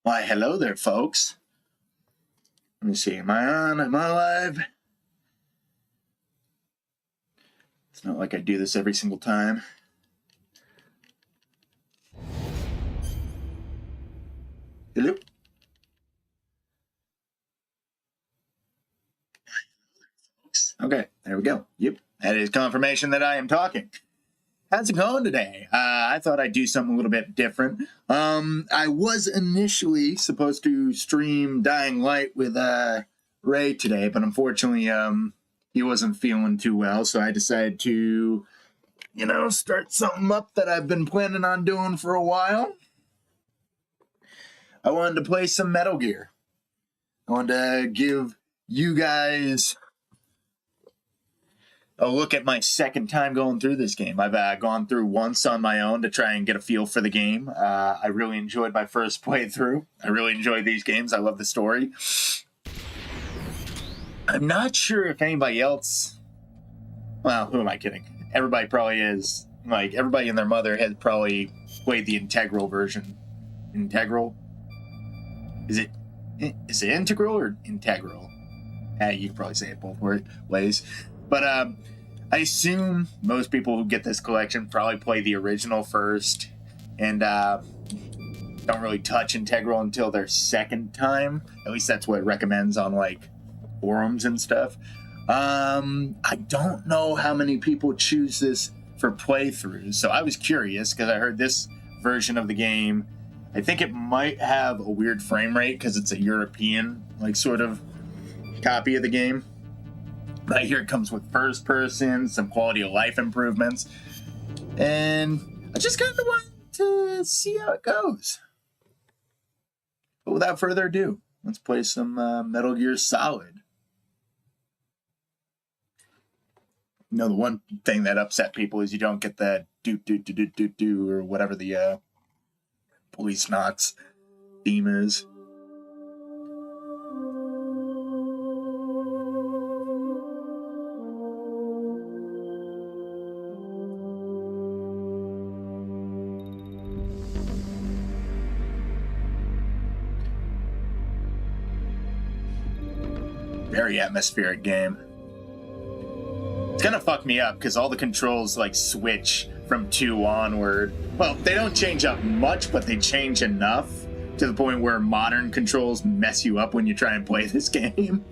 Why, hello there, folks. Let me see. Am I on? Am I live? It's not like I do this every single time. Hello? Okay, there we go. Yep, that is confirmation that I am talking. How's it going today? I thought I'd do something a little bit different. I was initially supposed to stream Dying Light with Ray today, but unfortunately, he wasn't feeling too well, so I decided to, start something up that I've been planning on doing for a while. I wanted to play some Metal Gear. I wanted to give you guys a look at my second time going through this game. I've gone through once on my own to try and get a feel for the game. I really enjoyed my first playthrough. I really enjoy these games. I love the story. I'm not sure if anybody else... Well, who am I kidding? Everybody probably is. Like, everybody and their mother has probably played the Integral version. Integral? Is it Integral or Integral? You can probably say it both ways. But I assume most people who get this collection probably play the original first and don't really touch Integral until their second time. At least that's what it recommends on, like, forums and stuff. I don't know how many people choose this for playthroughs, so I was curious because I heard this version of the game. I think it might have a weird frame rate because it's a European, like, sort of copy of the game. But here it comes with first person, some quality of life improvements, and I just kind of wanted to see how it goes. But without further ado, let's play some Metal Gear Solid. The one thing that upset people is you don't get that do or whatever the Police Knots theme is. Very atmospheric game. It's gonna fuck me up because all the controls like switch from 2 onward. Well, they don't change up much, but they change enough to the point where modern controls mess you up when you try and play this game.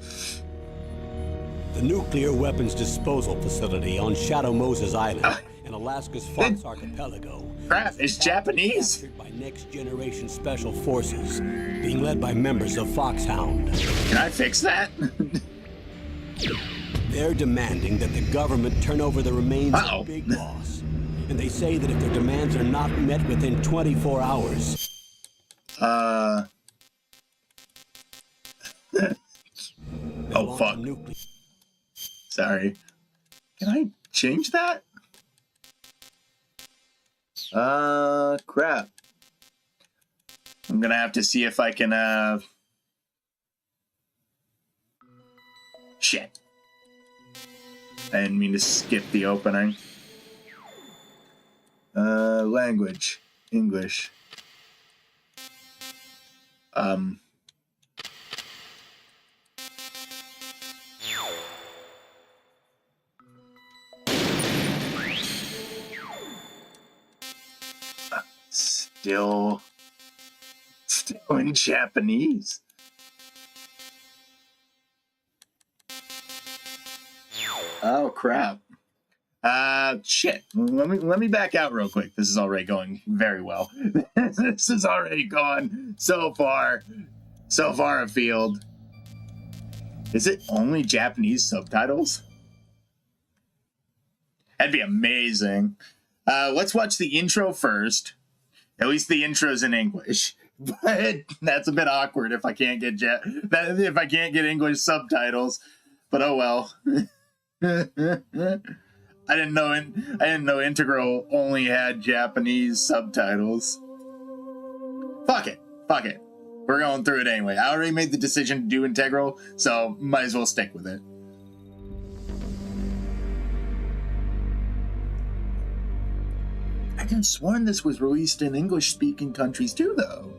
The nuclear weapons disposal facility on Shadow Moses Island in Alaska's Fox Archipelago. Crap, it's Japanese. By next generation special forces, being led by members of Foxhound. Can I fix that? They're demanding that the government turn over the remains of Big Boss. And they say that if their demands are not met within 24 hours... Oh, fuck. Sorry. Can I change that? Crap. I'm gonna have to see if I can, Shit. I didn't mean to skip the opening. Language. English. Still in Japanese. Oh crap. Shit. Let me back out real quick. This is already going very well. This is already gone so far afield. Is it only Japanese subtitles? That'd be amazing. Let's watch the intro first. At least the intro's in English. But that's a bit awkward if I can't get English subtitles. But oh well. I didn't know Integral only had Japanese subtitles. Fuck it. We're going through it anyway. I already made the decision to do Integral, so might as well stick with it. I could have sworn this was released in English-speaking countries too, though.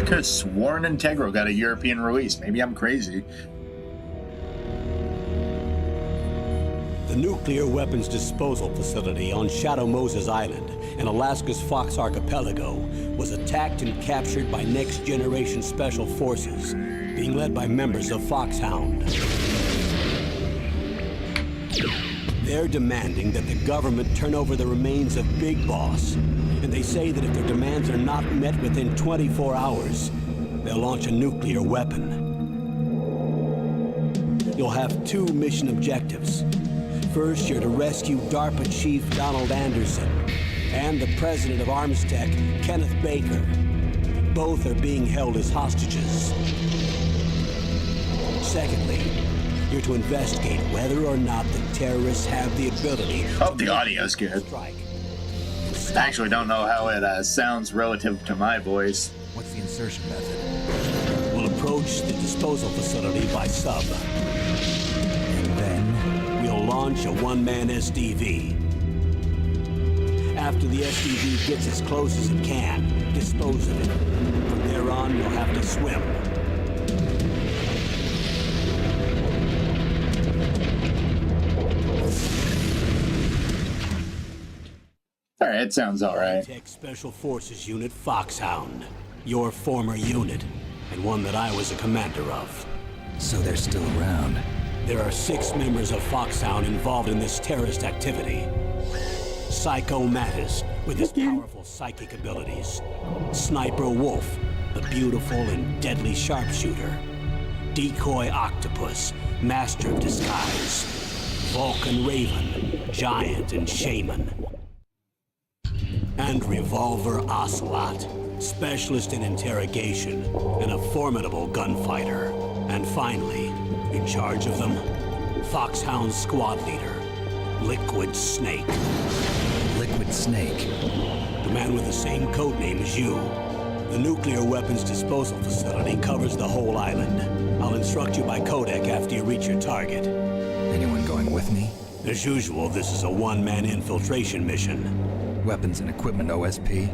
I could have sworn Integral got a European release. Maybe I'm crazy. The nuclear weapons disposal facility on Shadow Moses Island in Alaska's Fox Archipelago was attacked and captured by next-generation special forces, being led by members of Foxhound. They're demanding that the government turn over the remains of Big Boss, and they say that if their demands are not met within 24 hours, they'll launch a nuclear weapon. You'll have two mission objectives. First, you're to rescue DARPA Chief Donald Anderson and the president of Armstech, Kenneth Baker. Both are being held as hostages. Secondly, you're to investigate whether or not the terrorists have the ability. Hope the audio's good. I actually don't know how it sounds relative to my voice. What's the insertion method? We'll approach the disposal facility by sub. And then? We'll launch a one-man SDV. After the SDV gets as close as it can, dispose of it. From there on, you'll have to swim. Alright, it sounds alright. Tech Special Forces Unit Foxhound. Your former unit, and one that I was a commander of. So they're still around. There are 6 members of Foxhound involved in this terrorist activity. Psycho Mattis, with his powerful psychic abilities. Sniper Wolf, the beautiful and deadly sharpshooter. Decoy Octopus, master of disguise. Vulcan Raven, giant and shaman. And Revolver Ocelot, specialist in interrogation and a formidable gunfighter. And finally, in charge of them, Foxhound squad leader, Liquid Snake. Liquid Snake? The man with the same code name as you. The nuclear weapons disposal facility covers the whole island. I'll instruct you by codec after you reach your target. Anyone going with me? As usual, this is a one-man infiltration mission. Weapons and equipment OSP?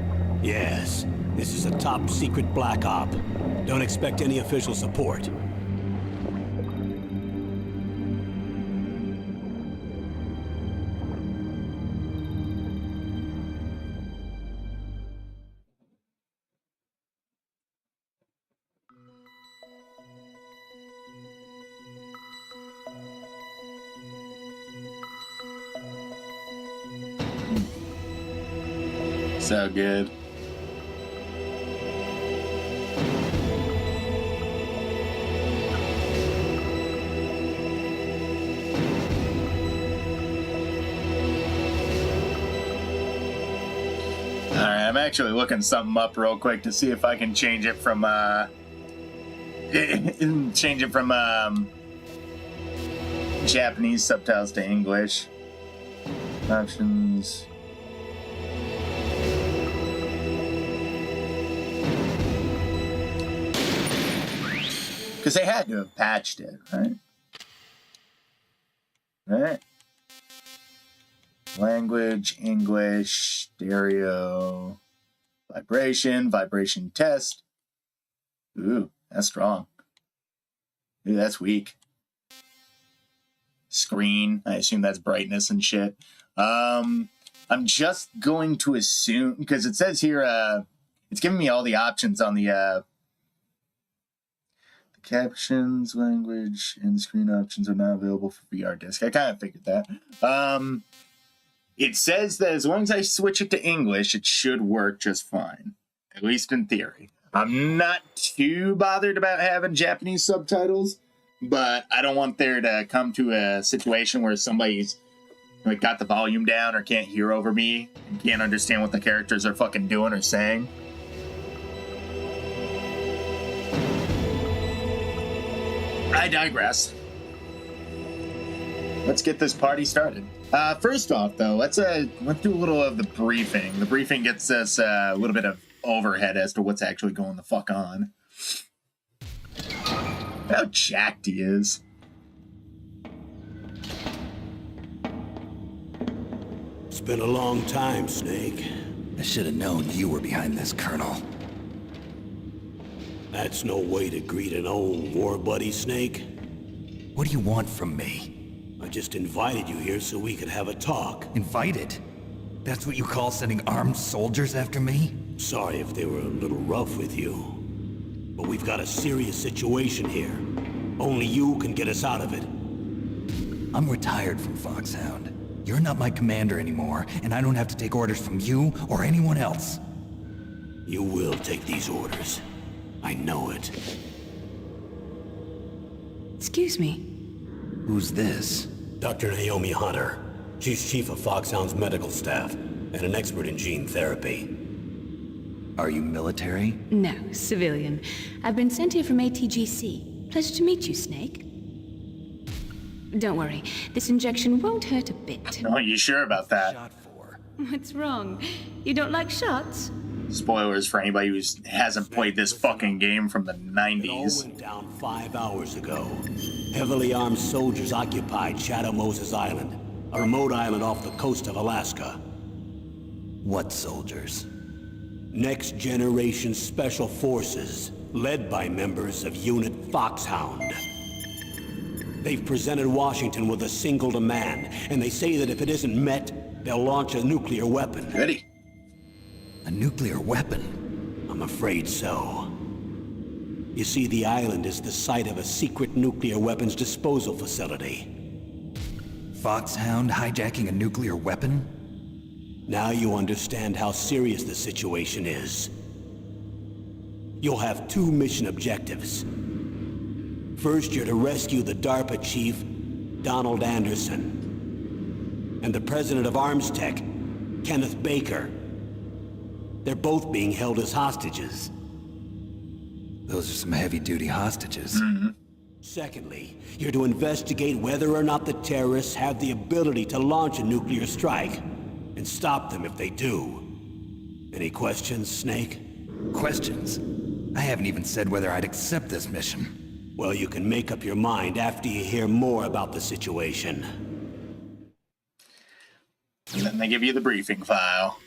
Yes, this is a top-secret black op. Don't expect any official support. So good. Alright, I'm actually looking something up real quick to see if I can change it from Japanese subtitles to English. Options. Because they had to have patched it, right? Right? Language, English, stereo, vibration test. Ooh, that's strong. Ooh, that's weak. Screen, I assume that's brightness and shit. I'm just going to assume, because it says here, it's giving me all the options on the captions, language, and the screen options are not available for VR disc. I kind of figured that. It says that as long as I switch it to English, it should work just fine. At least in theory. I'm not too bothered about having Japanese subtitles, but I don't want there to come to a situation where somebody's like got the volume down or can't hear over me and can't understand what the characters are fucking doing or saying. I digress. Let's get this party started. First off, though, let's do a little of the briefing. The briefing gets us a little bit of overhead as to what's actually going the fuck on. How jacked he is. It's been a long time, Snake. I should have known you were behind this, Colonel. That's no way to greet an old war buddy, Snake. What do you want from me? I just invited you here so we could have a talk. Invited? That's what you call sending armed soldiers after me? Sorry if they were a little rough with you. But we've got a serious situation here. Only you can get us out of it. I'm retired from Foxhound. You're not my commander anymore, and I don't have to take orders from you or anyone else. You will take these orders. I know it. Excuse me. Who's this? Dr. Naomi Hunter. She's chief of Foxhound's medical staff, and an expert in gene therapy. Are you military? No, civilian. I've been sent here from ATGC. Pleasure to meet you, Snake. Don't worry, this injection won't hurt a bit. No, you sure about that? Shot for. What's wrong? You don't like shots? Spoilers for anybody who hasn't played this fucking game from the It all 90s. went down 5 hours ago. Heavily armed soldiers occupied Shadow Moses Island, a remote island off the coast of Alaska. What soldiers? Next generation special forces, led by members of Unit Foxhound. They've presented Washington with a single demand, and they say that if it isn't met, they'll launch a nuclear weapon. Ready? A nuclear weapon? I'm afraid so. You see, the island is the site of a secret nuclear weapons disposal facility. Foxhound hijacking a nuclear weapon? Now you understand how serious the situation is. You'll have 2 mission objectives. First, you're to rescue the DARPA chief, Donald Anderson, and the president of Arms Tech, Kenneth Baker. They're both being held as hostages. Those are some heavy-duty hostages. Secondly, you're to investigate whether or not the terrorists have the ability to launch a nuclear strike, and stop them if they do. Any questions, Snake? Questions? I haven't even said whether I'd accept this mission. Well, you can make up your mind after you hear more about the situation. And then they give you the briefing file.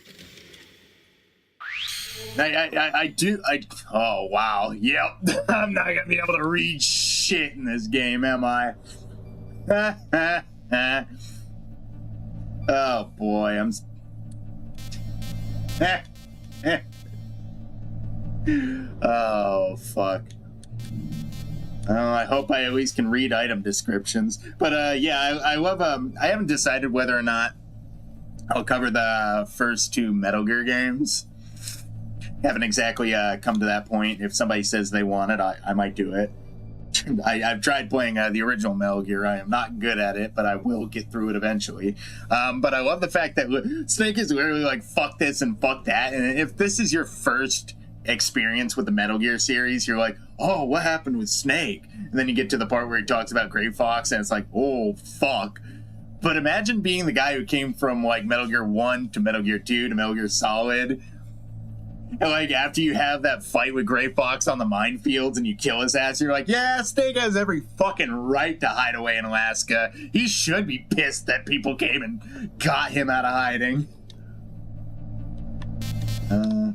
Oh, wow. Yep. I'm not gonna be able to read shit in this game, am I? Oh, boy. Oh, fuck. I hope I at least can read item descriptions. But, yeah, I love, I haven't decided whether or not I'll cover the first 2 Metal Gear games. Haven't exactly come to that point. If somebody says they want it, I might do it. I've tried playing the original Metal Gear. I am not good at it, but I will get through it eventually. But I love the fact that Snake is literally like, fuck this and fuck that. And if this is your first experience with the Metal Gear series, you're like, oh, what happened with Snake? And then you get to the part where he talks about Gray Fox, and it's like, oh, fuck. But imagine being the guy who came from like Metal Gear 1 to Metal Gear 2 to Metal Gear Solid. And like after you have that fight with Gray Fox on the minefields and you kill his ass, you're like, yeah, Snake has every fucking right to hide away in Alaska. He should be pissed that people came and got him out of hiding. Oh,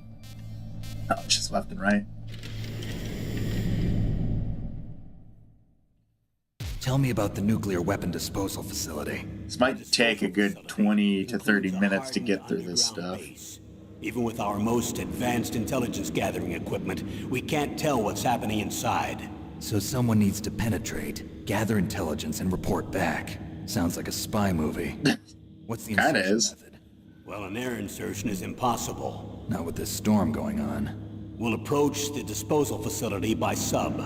it's just left and right. Tell me about the nuclear weapon disposal facility. This might take a good 20 to 30 minutes to get through this stuff. Even with our most advanced intelligence gathering equipment, we can't tell what's happening inside. So someone needs to penetrate, gather intelligence, and report back. Sounds like a spy movie. What's the Kinda insertion is. method? Well, an air insertion is impossible. Not with this storm going on. We'll approach the disposal facility by sub.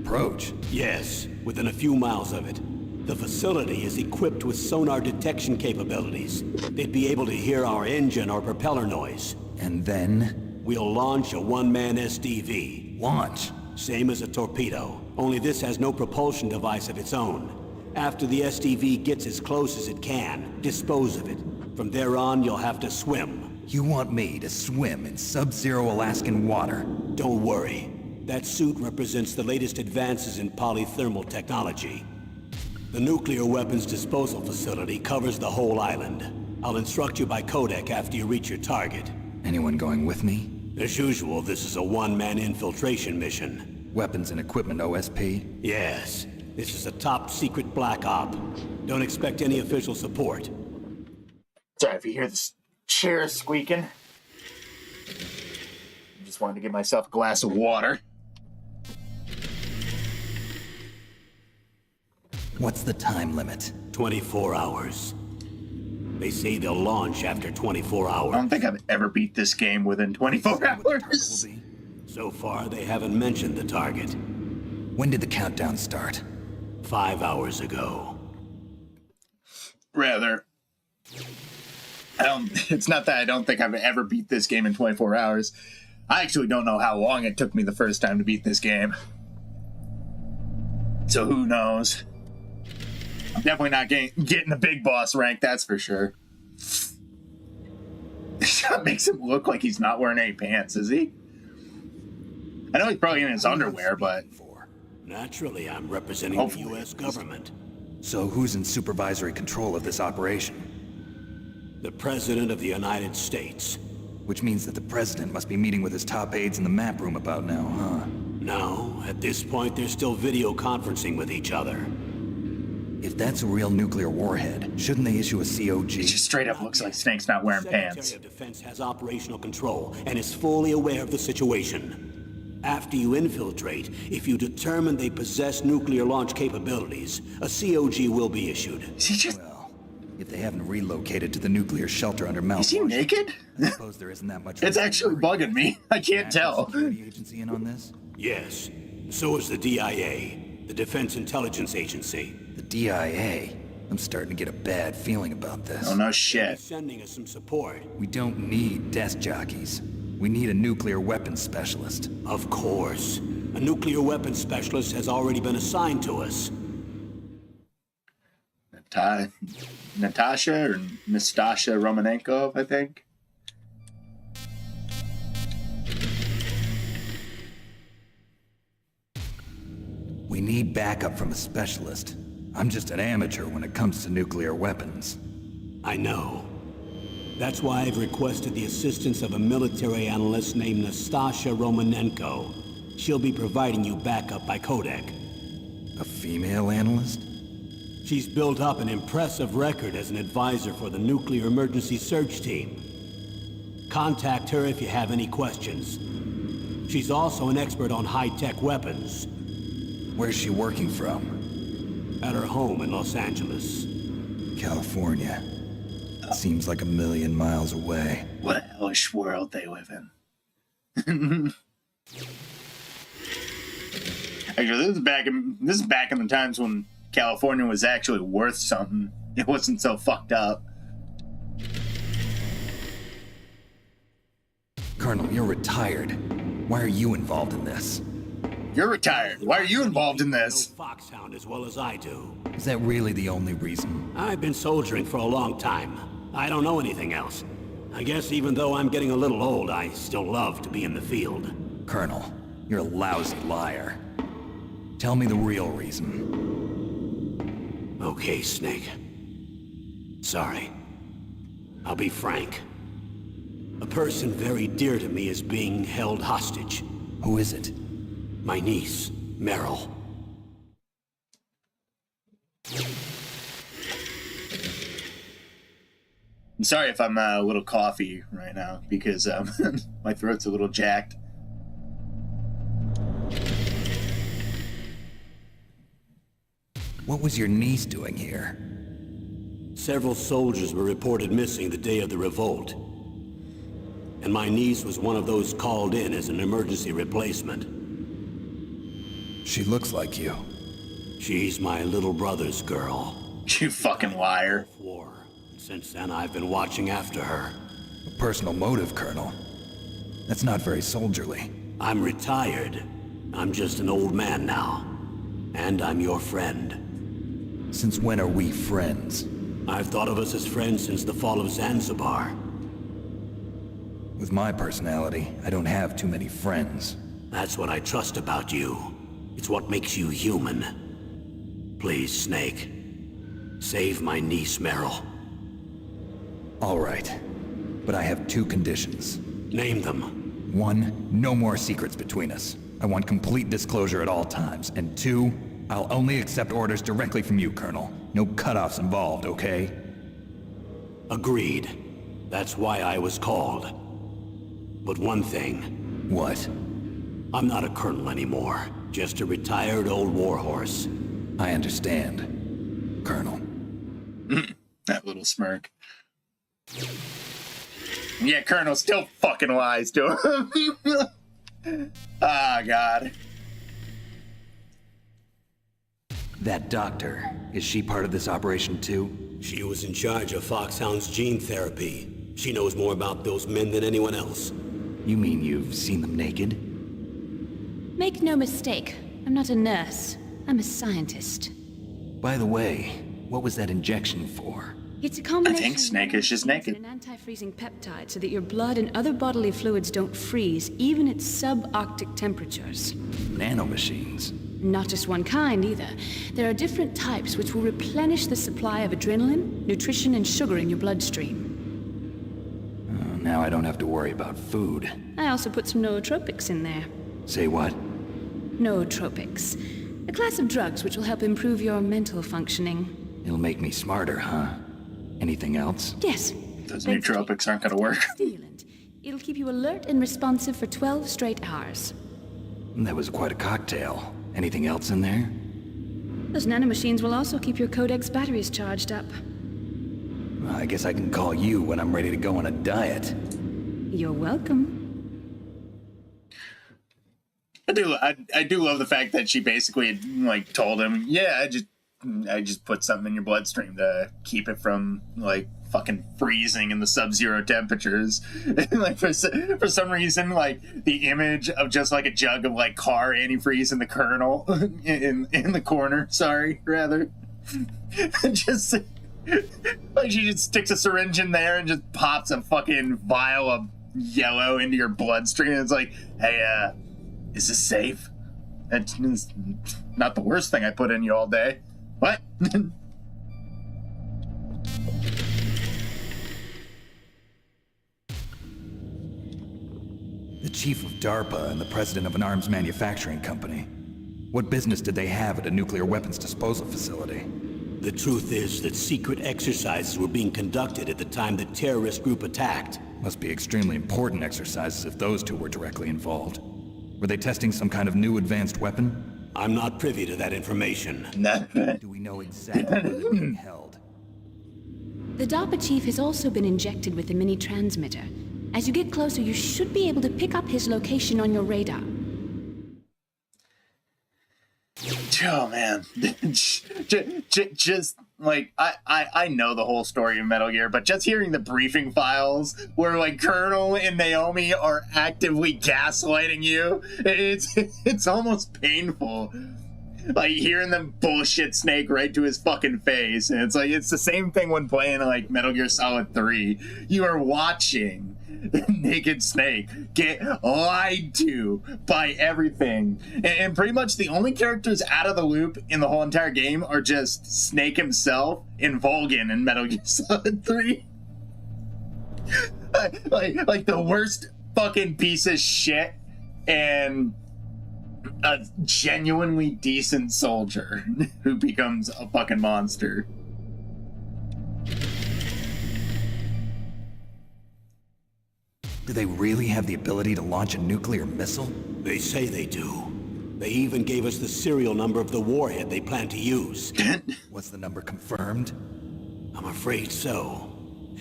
Approach? Yes, within a few miles of it. The facility is equipped with sonar detection capabilities. They'd be able to hear our engine or propeller noise. And then? We'll launch a one-man SDV. Launch. Same as a torpedo, only this has no propulsion device of its own. After the SDV gets as close as it can, dispose of it. From there on, you'll have to swim. You want me to swim in sub-zero Alaskan water? Don't worry. That suit represents the latest advances in polythermal technology. The nuclear weapons disposal facility covers the whole island. I'll instruct you by codec after you reach your target. Anyone going with me? As usual, this is a one-man infiltration mission. Weapons and equipment OSP? Yes, this is a top-secret black op. Don't expect any official support. Sorry if you hear this chair squeaking. I just wanted to get myself a glass of water. What's the time limit? 24 hours. They say they'll launch after 24 hours. I don't think I've ever beat this game within 24 hours. So far, they haven't mentioned the target. When did the countdown start? 5 hours ago. Rather, it's not that I don't think I've ever beat this game in 24 hours. I actually don't know how long it took me the first time to beat this game. So who knows? I'm definitely not getting the big boss rank, that's for sure. This shot makes him look like he's not wearing any pants, is he? I know he's probably in his underwear, but... Naturally, I'm representing the U.S. government. So who's in supervisory control of this operation? The President of the United States. Which means that the President must be meeting with his top aides in the map room about now, huh? No, at this point they're still video conferencing with each other. If that's a real nuclear warhead, shouldn't they issue a COG? It just straight up looks like Snake's not wearing pants. The Secretary of Defense has operational control and is fully aware of the situation. After you infiltrate, if you determine they possess nuclear launch capabilities, a COG will be issued. Is he just... Well, if they haven't relocated to the nuclear shelter under Mount Is he naked? I suppose there isn't that much... It's actually bugging me. I can't tell. Security agency in on this? Yes. So is the DIA, the Defense Intelligence Agency. The DIA? I'm starting to get a bad feeling about this. Oh, no They're shit. sending us some support. We don't need desk jockeys. We need a nuclear weapons specialist. Of course. A nuclear weapons specialist has already been assigned to us. Natasha or Nastasha Romanenko, I think. We need backup from a specialist. I'm just an amateur when it comes to nuclear weapons. I know. That's why I've requested the assistance of a military analyst named Nastasha Romanenko. She'll be providing you backup by codec. A female analyst? She's built up an impressive record as an advisor for the Nuclear Emergency Search Team. Contact her if you have any questions. She's also an expert on high-tech weapons. Where's she working from? At her home in Los Angeles. California. Seems like a million miles away. What a hellish world they live in. Actually, this is back in the times when California was actually worth something. It wasn't so fucked up. Colonel, you're retired. Why are you involved in this? You're retired. Why are you involved in this? You know Foxhound as well as I do. Is that really the only reason? I've been soldiering for a long time. I don't know anything else. I guess even though I'm getting a little old, I still love to be in the field. Colonel, you're a lousy liar. Tell me the real reason. Okay, Snake. Sorry. I'll be frank. A person very dear to me is being held hostage. Who is it? My niece, Meryl. I'm sorry if I'm a little coffee right now because my throat's a little jacked. What was your niece doing here? Several soldiers were reported missing the day of the revolt. And my niece was one of those called in as an emergency replacement. She looks like you. She's my little brother's girl. You fucking liar. War. Since then, I've been watching after her. A personal motive, Colonel. That's not very soldierly. I'm retired. I'm just an old man now. And I'm your friend. Since when are we friends? I've thought of us as friends since the fall of Zanzibar. With my personality, I don't have too many friends. That's what I trust about you. It's what makes you human. Please, Snake. Save my niece, Meryl. All right. But I have two conditions. Name them. 1, no more secrets between us. I want complete disclosure at all times. And 2, I'll only accept orders directly from you, Colonel. No cutoffs involved, okay? Agreed. That's why I was called. But one thing, What? I'm not a colonel anymore. Just a retired old warhorse. I understand, Colonel. That little smirk. Yeah, Colonel still fucking lies to him. Ah, God. That doctor, is she part of this operation too? She was in charge of Foxhound's gene therapy. She knows more about those men than anyone else. You mean you've seen them naked? Make no mistake, I'm not a nurse. I'm a scientist. By the way, what was that injection for? It's a combination I think Snake-ish is naked. an anti-freezing peptide so that your blood and other bodily fluids don't freeze, even at subarctic temperatures. Nanomachines. Not just one kind, either. There are different types which will replenish the supply of adrenaline, nutrition, and sugar in your bloodstream. Now I don't have to worry about food. I also put some nootropics in there. Say what? Nootropics. A class of drugs which will help improve your mental functioning. It'll make me smarter, huh? Anything else? Yes. Those Bed's nootropics aren't gonna work. stimulant. It'll keep you alert and responsive for 12 straight hours. That was quite a cocktail. Anything else in there? Those nanomachines will also keep your Codex batteries charged up. Well, I guess I can call you when I'm ready to go on a diet. You're welcome. I do love the fact that she basically like told him, yeah, I just put something in your bloodstream to keep it from like fucking freezing in the sub-zero temperatures. Like for some reason, like the image of just like a jug of like car antifreeze in the Colonel in the corner. Sorry, rather, just like she just sticks a syringe in there and just pops a fucking vial of yellow into your bloodstream. It's like, hey, is this safe? That's not the worst thing I put in you all day. What? The chief of DARPA and the president of an arms manufacturing company. What business did they have at a nuclear weapons disposal facility? The truth is that secret exercises were being conducted at the time the terrorist group attacked. Must be extremely important exercises if those two were directly involved. Were they testing some kind of new advanced weapon? I'm not privy to that information. Do we know exactly where they're being held? The DARPA chief has also been injected with a mini transmitter. As you get closer, you should be able to pick up his location on your radar. Oh man, just like I know the whole story of Metal Gear, but just hearing the briefing files where like Colonel and Naomi are actively gaslighting you, it's almost painful. Like hearing them bullshit Snake right to his fucking face, and it's like it's the same thing when playing like Metal Gear Solid 3. You are watching Naked Snake get lied to by everything, and pretty much the only characters out of the loop in the whole entire game are just Snake himself and Volgin in Metal Gear Solid 3. like the worst fucking piece of shit and a genuinely decent soldier who becomes a fucking monster. Do they really have the ability to launch a nuclear missile? They say they do. They even gave us the serial number of the warhead they plan to use. Was the number confirmed? I'm afraid so.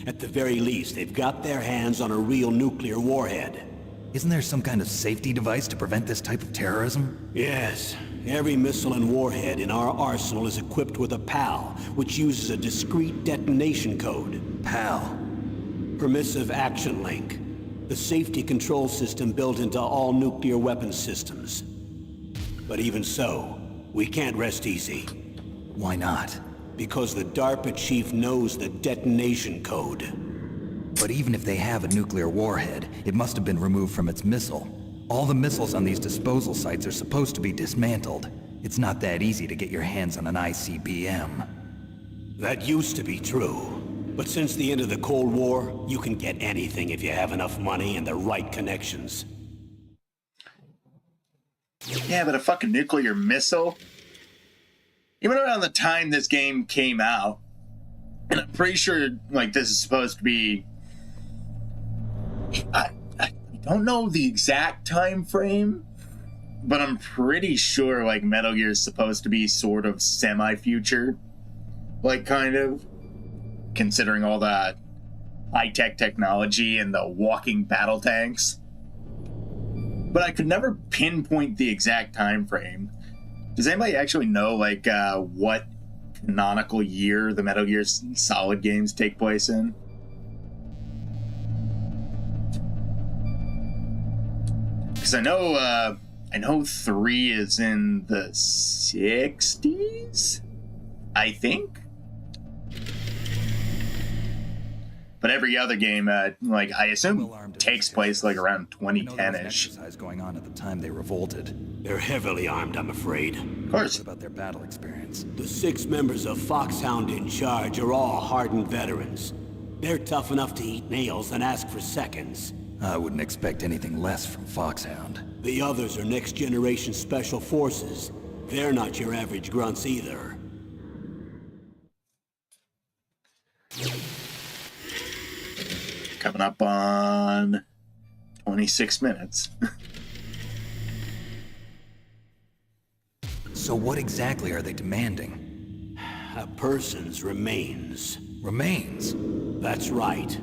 At the very least, they've got their hands on a real nuclear warhead. Isn't there some kind of safety device to prevent this type of terrorism? Yes. Every missile and warhead in our arsenal is equipped with a PAL, which uses a discrete detonation code. PAL. Permissive Action Link. The safety control system built into all nuclear weapons systems. But even so, we can't rest easy. Why not? Because the DARPA chief knows the detonation code. But even if they have a nuclear warhead, it must have been removed from its missile. All the missiles on these disposal sites are supposed to be dismantled. It's not that easy to get your hands on an ICBM. That used to be true. But since the end of the Cold War, you can get anything if you have enough money and the right connections. Yeah, but a fucking nuclear missile? Even around the time this game came out, and I'm pretty sure, like, this is supposed to be... I don't know the exact time frame, but I'm pretty sure, like, Metal Gear is supposed to be sort of semi-future. Like, kind of. Considering all the high-tech technology and the walking battle tanks. But I could never pinpoint the exact time frame. Does anybody actually know, like, what canonical year the Metal Gear Solid games take place in? Because I know 3 is in the 60s, I think. But every other game, like, I assume takes place like around 2010-ish. Exercise going on at the time they revolted. They're heavily armed, I'm afraid. Of course. What about their battle experience? The 6 members of Foxhound in charge are all hardened veterans. They're tough enough to eat nails and ask for seconds. I wouldn't expect anything less from Foxhound. The others are next-generation special forces. They're not your average grunts either. Coming up on 26 minutes. So what exactly are they demanding? A person's remains. Remains? That's right.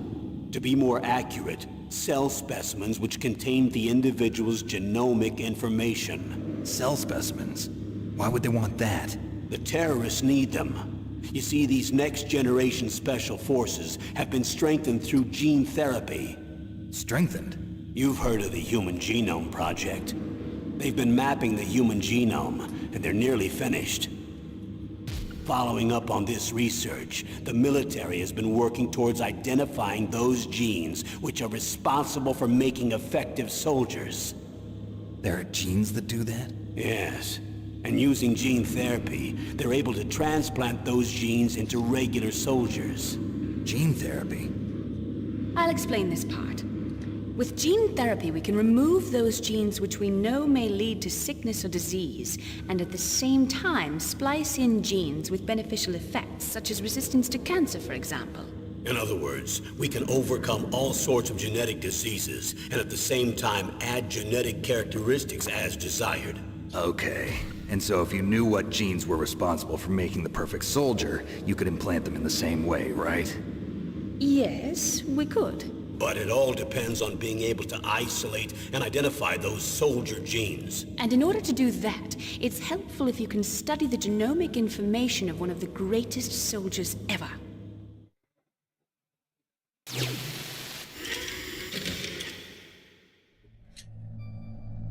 To be more accurate, cell specimens which contain the individual's genomic information. Cell specimens? Why would they want that? The terrorists need them. You see, these next-generation special forces have been strengthened through gene therapy. Strengthened? You've heard of the Human Genome Project. They've been mapping the human genome, and they're nearly finished. Following up on this research, the military has been working towards identifying those genes which are responsible for making effective soldiers. There are genes that do that? Yes. And using gene therapy, they're able to transplant those genes into regular soldiers. Gene therapy? I'll explain this part. With gene therapy, we can remove those genes which we know may lead to sickness or disease, and at the same time splice in genes with beneficial effects, such as resistance to cancer, for example. In other words, we can overcome all sorts of genetic diseases, and at the same time add genetic characteristics as desired. Okay. And so if you knew what genes were responsible for making the perfect soldier, you could implant them in the same way, right? Yes, we could. But it all depends on being able to isolate and identify those soldier genes. And in order to do that, it's helpful if you can study the genomic information of one of the greatest soldiers ever.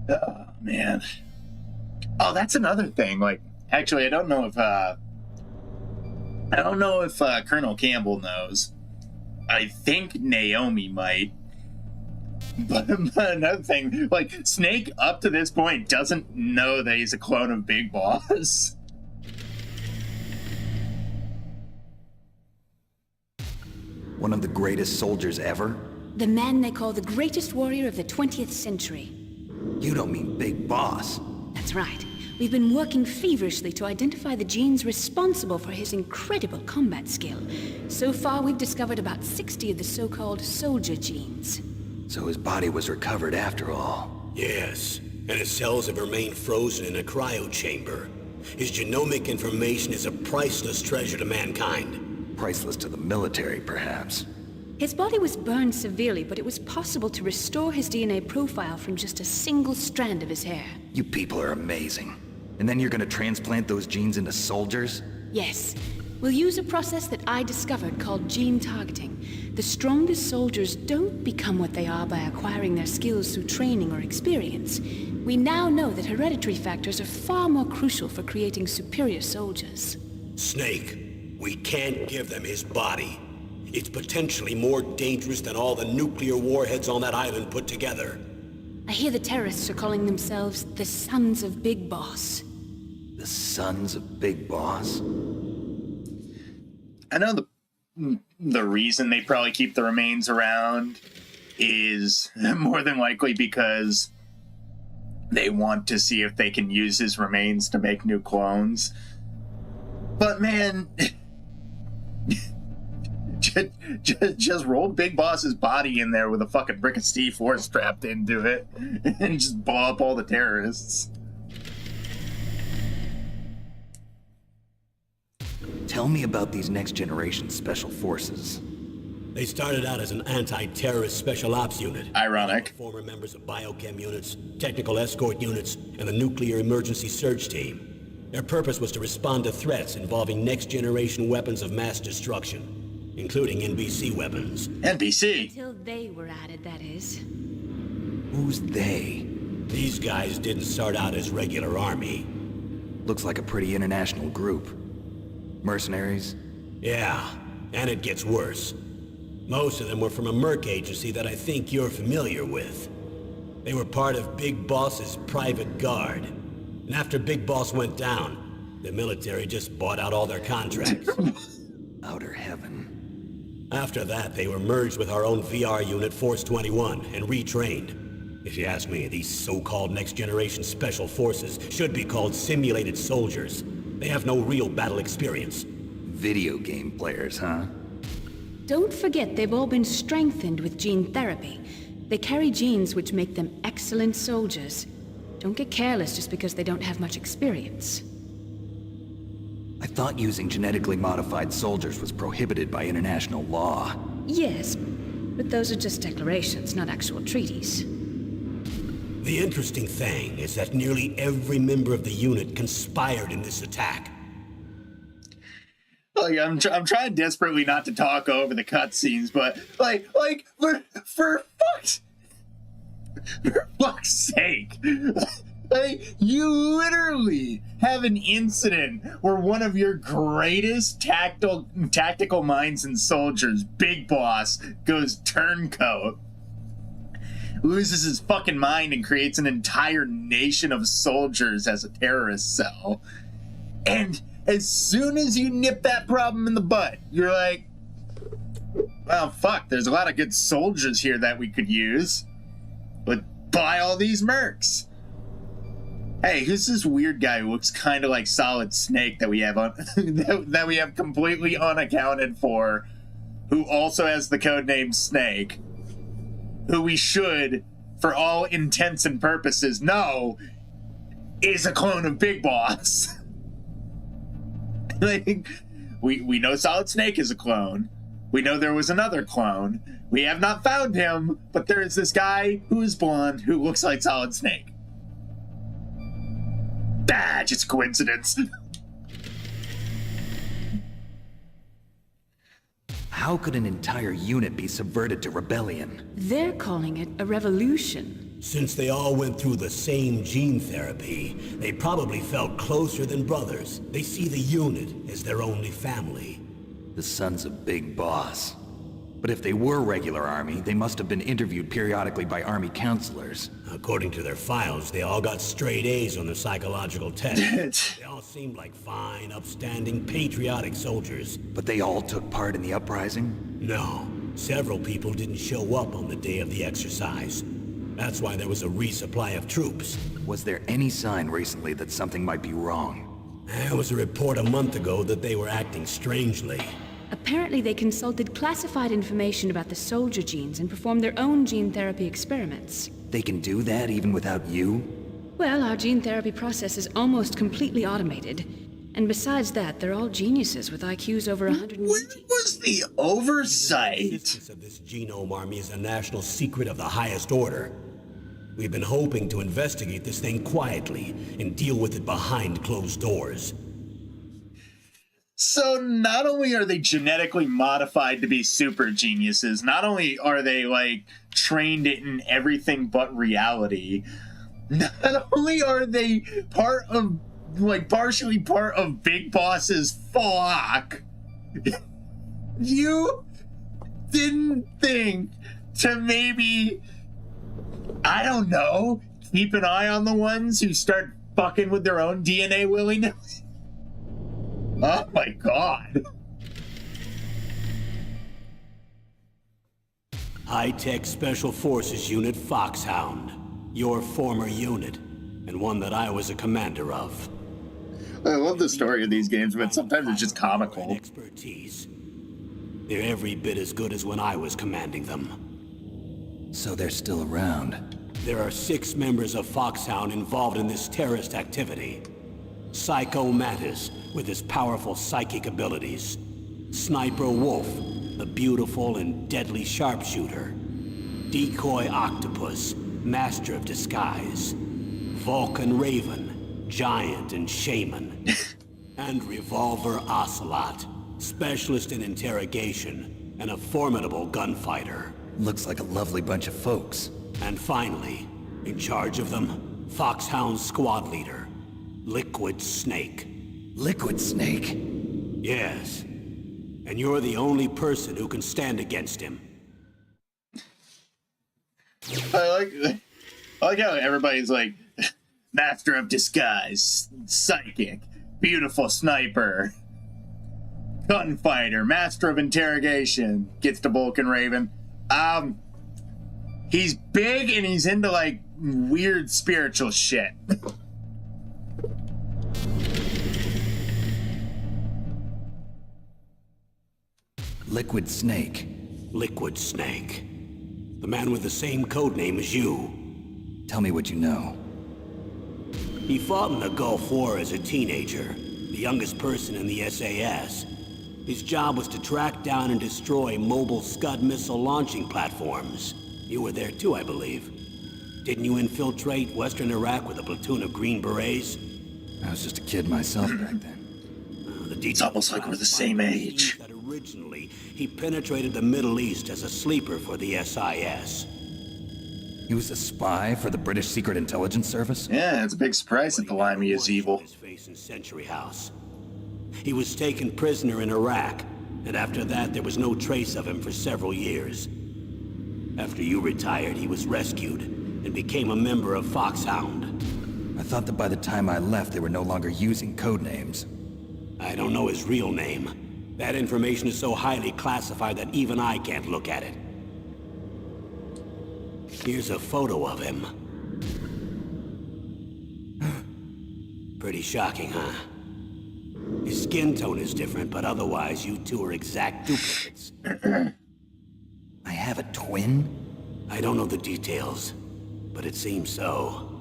Oh, man. Oh, that's another thing. Like, actually, I don't know if Colonel Campbell knows. I think Naomi might. But another thing, like, Snake up to this point doesn't know that he's a clone of Big Boss. One of the greatest soldiers ever? The man they call the greatest warrior of the 20th century. You don't mean Big Boss. That's right. We've been working feverishly to identify the genes responsible for his incredible combat skill. So far, we've discovered about 60 of the so-called soldier genes. So his body was recovered after all. Yes, and his cells have remained frozen in a cryo chamber. His genomic information is a priceless treasure to mankind. Priceless to the military, perhaps. His body was burned severely, but it was possible to restore his DNA profile from just a single strand of his hair. You people are amazing. And then you're gonna transplant those genes into soldiers? Yes. We'll use a process that I discovered called gene targeting. The strongest soldiers don't become what they are by acquiring their skills through training or experience. We now know that hereditary factors are far more crucial for creating superior soldiers. Snake, we can't give them his body. It's potentially more dangerous than all the nuclear warheads on that island put together. I hear the terrorists are calling themselves the Sons of Big Boss. The Sons of Big Boss? I know the reason they probably keep the remains around is more than likely because they want to see if they can use his remains to make new clones. But man, just roll Big Boss's body in there with a fucking brick of C4 strapped into it and just blow up all the terrorists. Tell me about these next-generation special forces. They started out as an anti-terrorist special ops unit. Ironic. Former members of biochem units, technical escort units, and the nuclear emergency surge team. Their purpose was to respond to threats involving next-generation weapons of mass destruction, including NBC weapons. NBC? Until they were added, that is. Who's they? These guys didn't start out as regular army. Looks like a pretty international group. Mercenaries? Yeah, and it gets worse. Most of them were from a merc agency that I think you're familiar with. They were part of Big Boss's private guard. And after Big Boss went down, the military just bought out all their contracts. Outer heaven. After that, they were merged with our own VR unit, Force 21, and retrained. If you ask me, these so-called next-generation special forces should be called simulated soldiers. They have no real battle experience. Video game players, huh? Don't forget they've all been strengthened with gene therapy. They carry genes which make them excellent soldiers. Don't get careless just because they don't have much experience. I thought using genetically modified soldiers was prohibited by international law. Yes, but those are just declarations, not actual treaties. The interesting thing is that nearly every member of the unit conspired in this attack. Like, I'm trying desperately not to talk over the cutscenes, but for fuck's sake, like, you literally have an incident where one of your greatest tactical minds and soldiers, Big Boss, goes turncoat, loses his fucking mind, and creates an entire nation of soldiers as a terrorist cell, and as soon as you nip that problem in the bud, you're like, well, fuck, there's a lot of good soldiers here that we could use. But buy all these mercs. Hey, who's this weird guy who looks kind of like Solid Snake that we have on that we have completely unaccounted for, who also has the codename Snake, who we should, for all intents and purposes, know is a clone of Big Boss. Like, we know Solid Snake is a clone. We know there was another clone. We have not found him, but there is this guy who is blonde who looks like Solid Snake. Ah, just a coincidence. How could an entire unit be subverted to rebellion? They're calling it a revolution. Since they all went through the same gene therapy, they probably felt closer than brothers. They see the unit as their only family. The sons of Big Boss. But if they were regular army, they must have been interviewed periodically by army counselors. According to their files, they all got straight A's on their psychological tests. They all seemed like fine, upstanding, patriotic soldiers. But they all took part in the uprising? No, several people didn't show up on the day of the exercise. That's why there was a resupply of troops. Was there any sign recently that something might be wrong? There was a report a month ago that they were acting strangely. Apparently they consulted classified information about the soldier genes and performed their own gene therapy experiments. They can do that even without you? Well, our gene therapy process is almost completely automated. And besides that, they're all geniuses with IQs over 180. Where was the oversight? The existence of this genome army is a national secret of the highest order. We've been hoping to investigate this thing quietly and deal with it behind closed doors. So not only are they genetically modified to be super geniuses, not only are they, like, trained in everything but reality, not only are they partially part of Big Boss's flock, you didn't think to maybe, I don't know, keep an eye on the ones who start fucking with their own DNA willy-nilly? Oh my god. High-Tech Special Forces Unit Foxhound. Your former unit. and one that I was a commander of. I love the story of these games, but sometimes it's just comical. Expertise. They're every bit as good as when I was commanding them. So they're still around. There are 6 members of Foxhound involved in this terrorist activity. Psycho Mantis, with his powerful psychic abilities. Sniper Wolf, the beautiful and deadly sharpshooter. Decoy Octopus, master of disguise. Vulcan Raven, giant and shaman. And Revolver Ocelot, specialist in interrogation and a formidable gunfighter. Looks like a lovely bunch of folks. And finally, in charge of them, Foxhound's squad leader, Liquid Snake. Liquid Snake? Yes. And you're the only person who can stand against him. I like how everybody's like, master of disguise, psychic, beautiful sniper, gunfighter, master of interrogation, gets to Vulcan Raven. He's big and he's into like weird spiritual shit. Liquid Snake. Liquid Snake. The man with the same codename as you. Tell me what you know. He fought in the Gulf War as a teenager, the youngest person in the SAS. His job was to track down and destroy mobile Scud missile launching platforms. You were there too, I believe. Didn't you infiltrate Western Iraq with a platoon of Green Berets? I was just a kid myself back then. It's almost like we're the same age. That originally, he penetrated the Middle East as a sleeper for the SIS. He was a spy for the British Secret Intelligence Service? Yeah, it's a big surprise that the Limey is evil. His face in Century House. He was taken prisoner in Iraq, and after that there was no trace of him for several years. After you retired, he was rescued and became a member of Foxhound. I thought that by the time I left, they were no longer using code names. I don't know his real name. That information is so highly classified that even I can't look at it. Here's a photo of him. Pretty shocking, huh? His skin tone is different, but otherwise you two are exact duplicates. I have a twin? I don't know the details, but it seems so.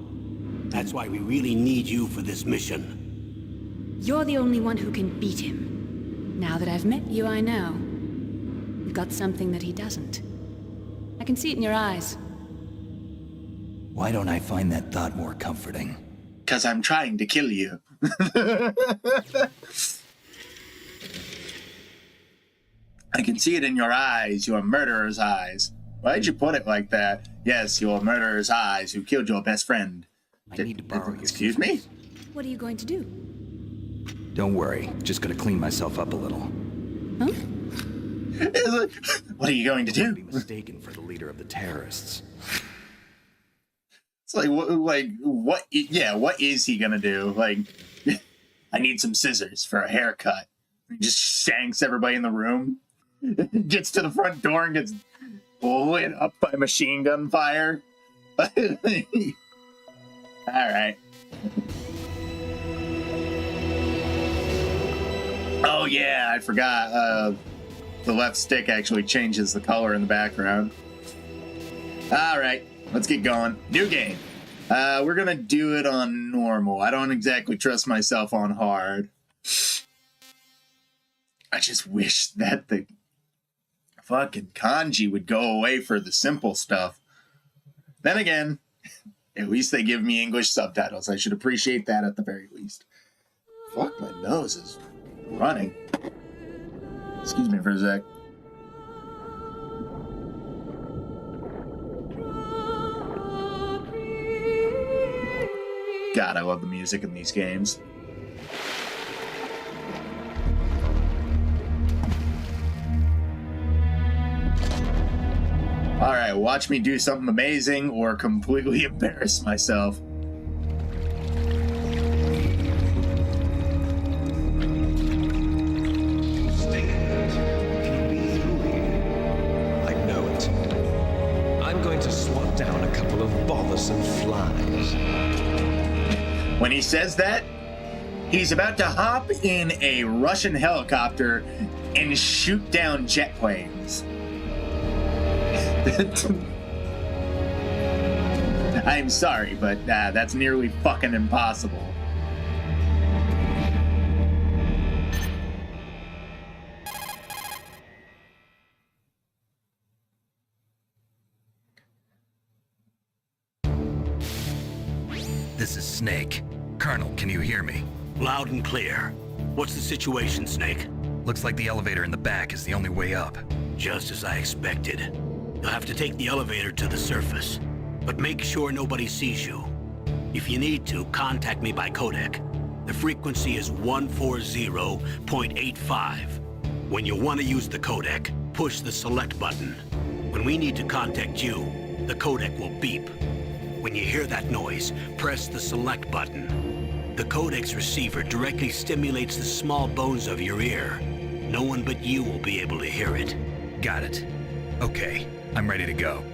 That's why we really need you for this mission. You're the only one who can beat him. Now that I've met you, I know. You've got something that he doesn't. I can see it in your eyes. Why don't I find that thought more comforting? 'Cause I'm trying to kill you. I can see it in your eyes, your murderer's eyes. Why'd you put it like that? Yes, your murderer's eyes who killed your best friend. I need to borrow your Excuse me? What are you going to do? Don't worry, just gonna clean myself up a little. Huh? It's like, what are you going to Be do? mistaken for the leader of the terrorists. It's like, what, yeah, what is he gonna do? Like, I need some scissors for a haircut. He just shanks everybody in the room. Gets to the front door and gets lit up by machine gun fire. Alright. Oh yeah, I forgot. The left stick actually changes the color in the background. Alright, let's get going. New game. We're gonna do it on normal. I don't exactly trust myself on hard. I just wish that the fucking kanji would go away for the simple stuff. Then again, at least they give me English subtitles. I should appreciate that at the very least. Fuck, my nose is running. Excuse me for a sec. God, I love the music in these games. Alright, watch me do something amazing or completely embarrass myself. I know it. I'm going to swat down a couple of bothersome flies. When he says that, he's about to hop in a Russian helicopter and shoot down jet planes. I'm sorry, but that's nearly fucking impossible. This is Snake. Colonel, can you hear me? Loud and clear. What's the situation, Snake? Looks like the elevator in the back is the only way up. Just as I expected. You'll have to take the elevator to the surface, but make sure nobody sees you. If you need to, contact me by codec. The frequency is 140.85. When you want to use the codec, push the select button. When we need to contact you, the codec will beep. When you hear that noise, press the select button. The codec's receiver directly stimulates the small bones of your ear. No one but you will be able to hear it. Got it. Okay, I'm ready to go.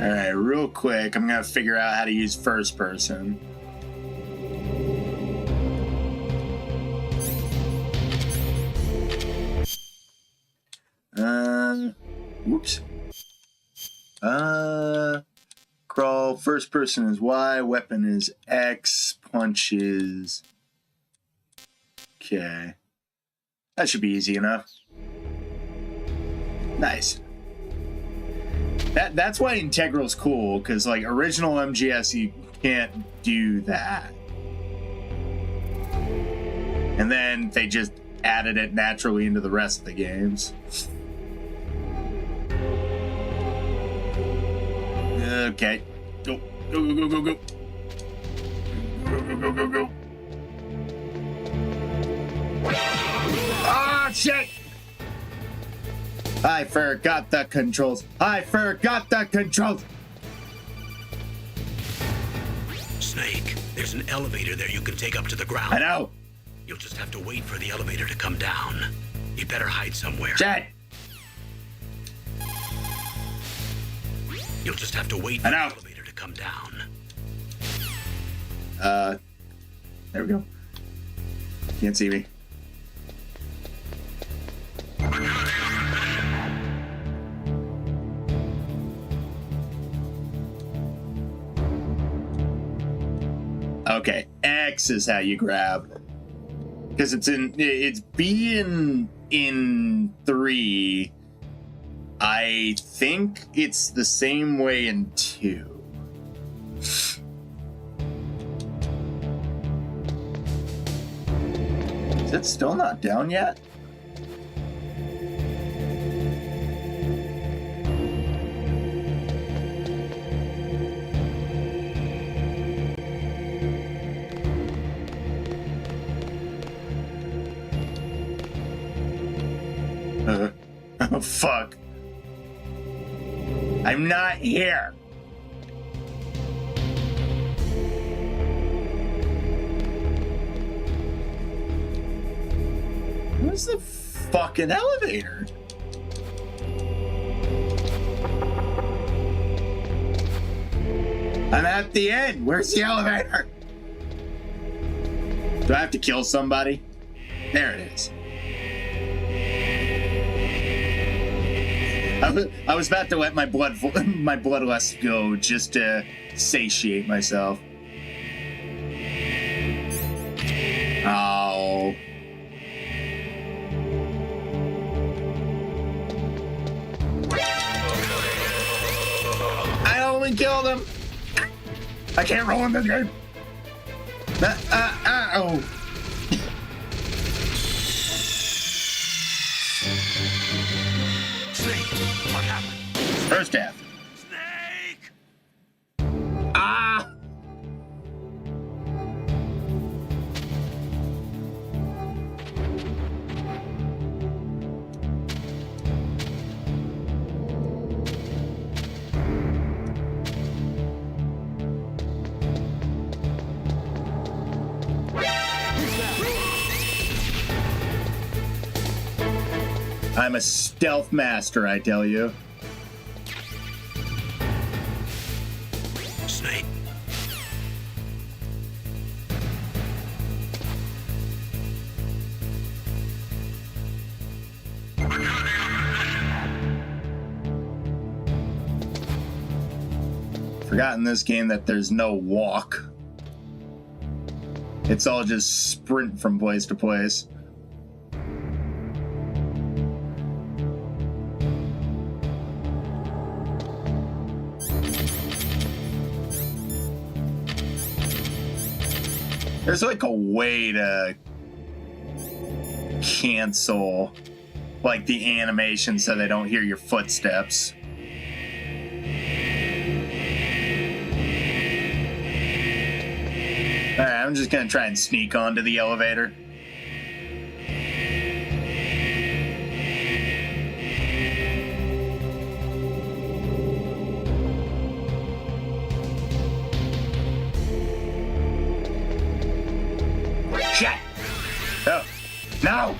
All right, real quick, I'm gonna figure out how to use first person. Whoops. Crawl, first person is Y, weapon is X, punch is... Okay. That should be easy enough. Nice. That's why Integral's cool, because like original MGS you can't do that. And then they just added it naturally into the rest of the games. Okay. Go. Go, go, go, go, go. Go, go, go, go, go. Ah, shit! I forgot the controls. I forgot the controls. Snake, there's an elevator there you can take up to the ground. I know. You'll just have to wait for the elevator to come down. You'd better hide somewhere. Shit! You'll just have to wait for the elevator to come down. There we go. Can't see me. Okay, X is how you grab. Because it's B in 3. I think it's the same way in 2. Is it still not down yet? Oh, fuck. I'm not here. Where's the fucking elevator? I'm at the end. Where's the elevator? Do I have to kill somebody? There it is. I was about to let my bloodlust go just to satiate myself. Oh. I only killed him. I can't roll in this game. Oh. What happened? First death. Snake! Ah! I'm a stealth master, I tell you. Snake. Forgot in this game that there's no walk. It's all just sprint from place to place. There's like a way to cancel like the animation so they don't hear your footsteps. Alright, I'm just gonna try and sneak onto the elevator. Shit! Oh, no!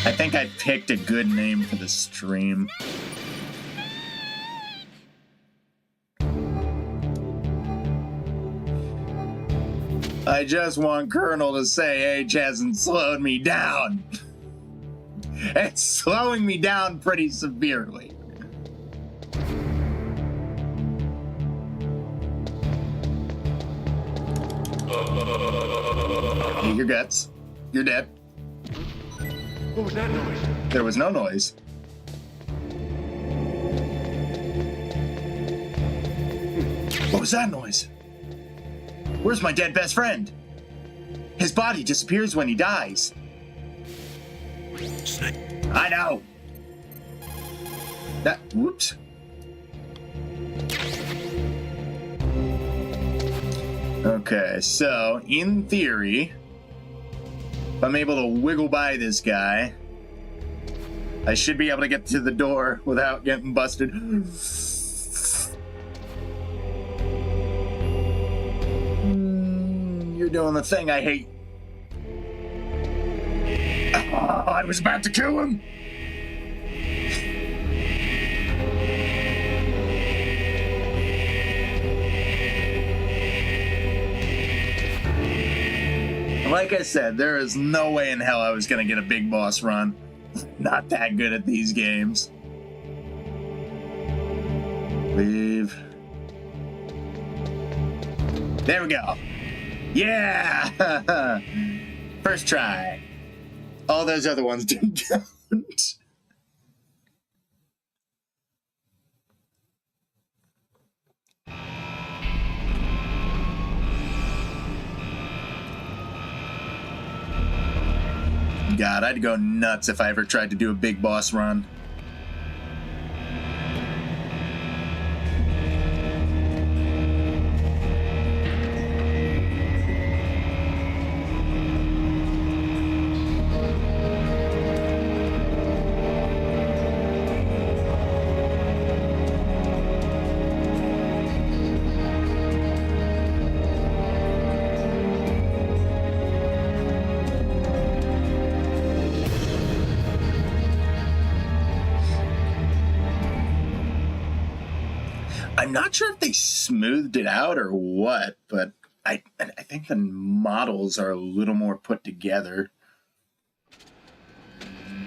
I think I picked a good name for the stream. I just want Colonel to say H hasn't slowed me down. It's slowing me down pretty severely. Eat your guts. You're dead. What was that noise? There was no noise. What was that noise? Where's my dead best friend? His body disappears when he dies. Snake. I know. That. Whoops. Okay, so in theory, if I'm able to wiggle by this guy, I should be able to get to the door without getting busted. You're doing the thing I hate. Oh, I was about to kill him. Like I said, there is no way in hell I was going to get a big boss run. Not that good at these games. Leave. There we go. Yeah! First try. All those other ones didn't count. God, I'd go nuts if I ever tried to do a big boss run. I'm not sure if they smoothed it out or what, but I think the models are a little more put together.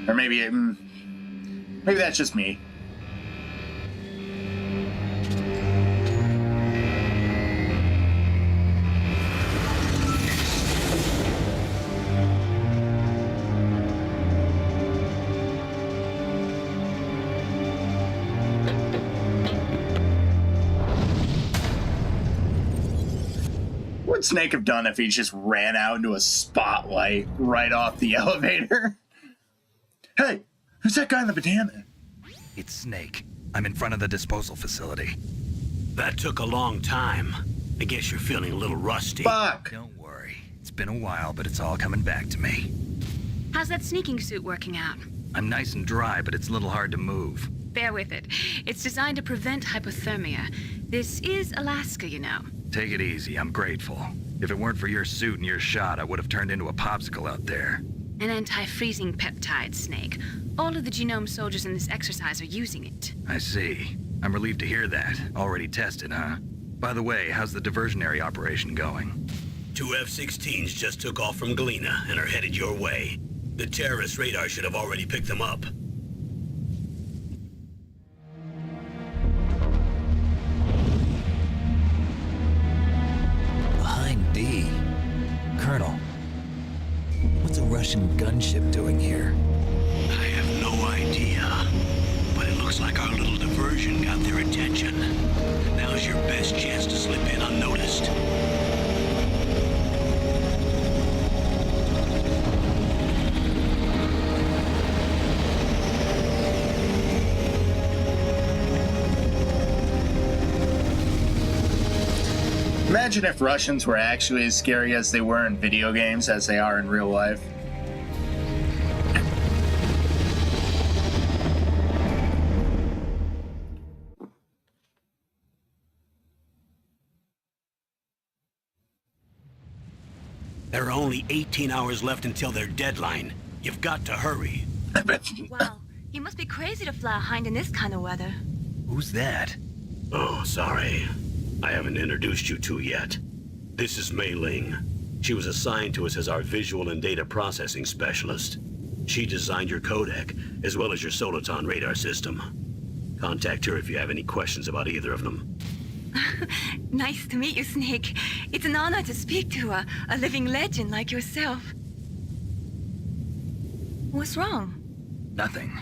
Or maybe that's just me. What would Snake have done if he just ran out into a spotlight right off the elevator? Hey, who's that guy in the bandana? It's Snake. I'm in front of the disposal facility. That took a long time. I guess you're feeling a little rusty. Fuck! Don't worry. It's been a while, but it's all coming back to me. How's that sneaking suit working out? I'm nice and dry, but it's a little hard to move. Bear with it. It's designed to prevent hypothermia. This is Alaska, you know. Take it easy. I'm grateful. If it weren't for your suit and your shot, I would have turned into a popsicle out there. An anti-freezing peptide, Snake. All of the genome soldiers in this exercise are using it. I see. I'm relieved to hear that. Already tested, huh? By the way, how's the diversionary operation going? 2 F-16s just took off from Galena and are headed your way. The terrorist radar should have already picked them up. Behind D. Colonel, what's a Russian gunship doing here? I have no idea. But it looks like our little diversion got their attention. Now's your best chance to slip in unnoticed. Imagine if Russians were actually as scary as they were in video games as they are in real life. There are only 18 hours left until their deadline. You've got to hurry. Wow, you must be crazy to fly a hind in this kind of weather. Who's that? Oh, sorry. I haven't introduced you to yet. This is Mei Ling. She was assigned to us as our visual and data processing specialist. She designed your codec, as well as your Soliton radar system. Contact her if you have any questions about either of them. Nice to meet you, Snake. It's an honor to speak to a living legend like yourself. What's wrong? Nothing.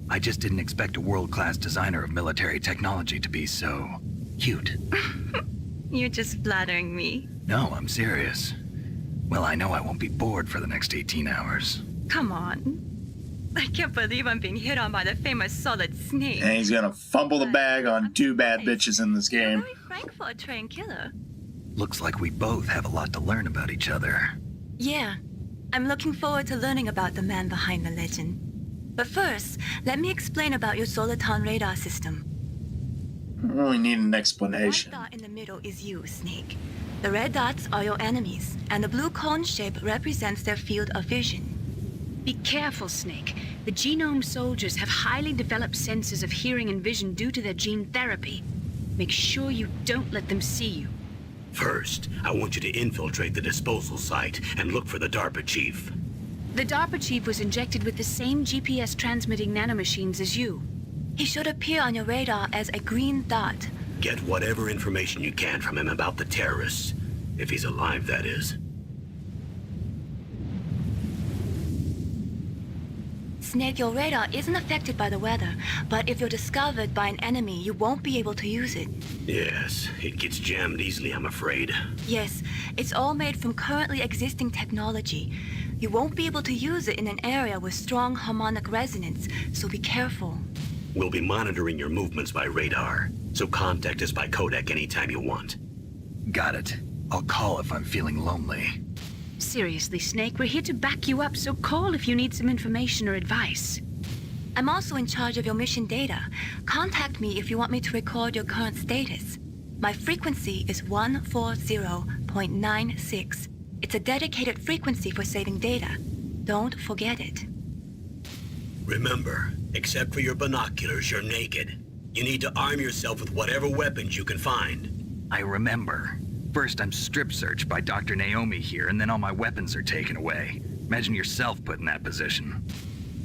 I just didn't expect a world-class designer of military technology to be so cute. You're just flattering me. No, I'm serious. Well, I know I won't be bored for the next 18 hours. Come on. I can't believe I'm being hit on by the famous Solid Snake. And he's gonna fumble the bag on two bad bitches in this You're game. very frank for a trained killer. Looks like we both have a lot to learn about each other. Yeah, I'm looking forward to learning about the man behind the legend. But first, let me explain about your Soliton radar system. We need an The white explanation. dot in the middle is you, Snake. The red dots are your enemies, and the blue cone shape represents their field of vision. Be careful, Snake. The genome soldiers have highly developed senses of hearing and vision due to their gene therapy. Make sure you don't let them see you. First, I want you to infiltrate the disposal site and look for the DARPA chief. The DARPA chief was injected with the same GPS transmitting nanomachines as you. He should appear on your radar as a green dot. Get whatever information you can from him about the terrorists. If he's alive, that is. Snake, your radar isn't affected by the weather, but if you're discovered by an enemy, you won't be able to use it. Yes, it gets jammed easily, I'm afraid. Yes, it's all made from currently existing technology. You won't be able to use it in an area with strong harmonic resonance, so be careful. We'll be monitoring your movements by radar, so contact us by codec anytime you want. Got it. I'll call if I'm feeling lonely. Seriously, Snake, we're here to back you up, so call if you need some information or advice. I'm also in charge of your mission data. Contact me if you want me to record your current status. My frequency is 140.96. It's a dedicated frequency for saving data. Don't forget it. Remember, except for your binoculars, you're naked. You need to arm yourself with whatever weapons you can find. I remember. First, I'm strip searched by Dr. Naomi here, and then all my weapons are taken away. Imagine yourself put in that position.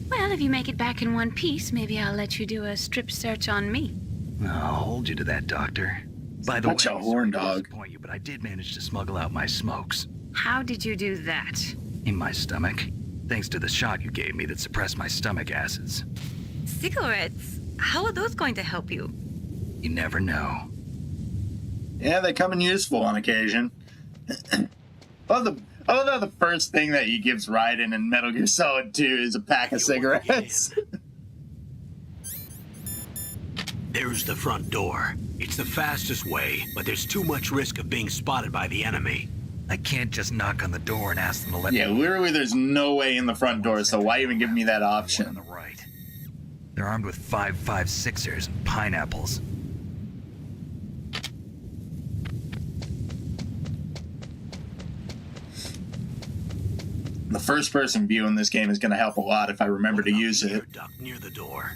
Well, if you make it back in one piece, maybe I'll let you do a strip search on me. I'll hold you to that, Doctor. By the way, Such a horn sorry to dog. disappoint you, but I did manage to smuggle out my smokes. How did you do that? In my stomach. Thanks to the shot you gave me that suppressed my stomach acids. Cigarettes? How are those going to help you? You never know. Yeah, they come in useful on occasion. I love how the first thing that he gives Raiden in Metal Gear Solid 2 is a pack of cigarettes. There's the front door. It's the fastest way, but there's too much risk of being spotted by the enemy. I can't just knock on the door and ask them to let Yeah, me literally there's no way in the front door, so why even give me that on option? the right. They're armed with 5.56ers and pineapples. The first person view in this game is going to help a lot if I remember to use Air it. duct near the door.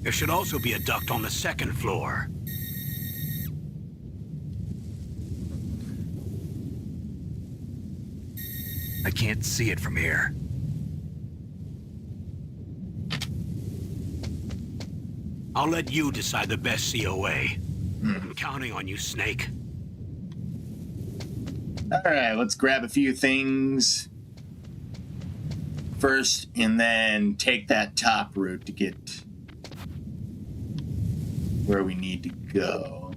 There should also be a duct on the second floor. I can't see it from here. I'll let you decide the best COA. I'm counting on you, Snake. Alright, let's grab a few things first and then take that top route to get where we need to go.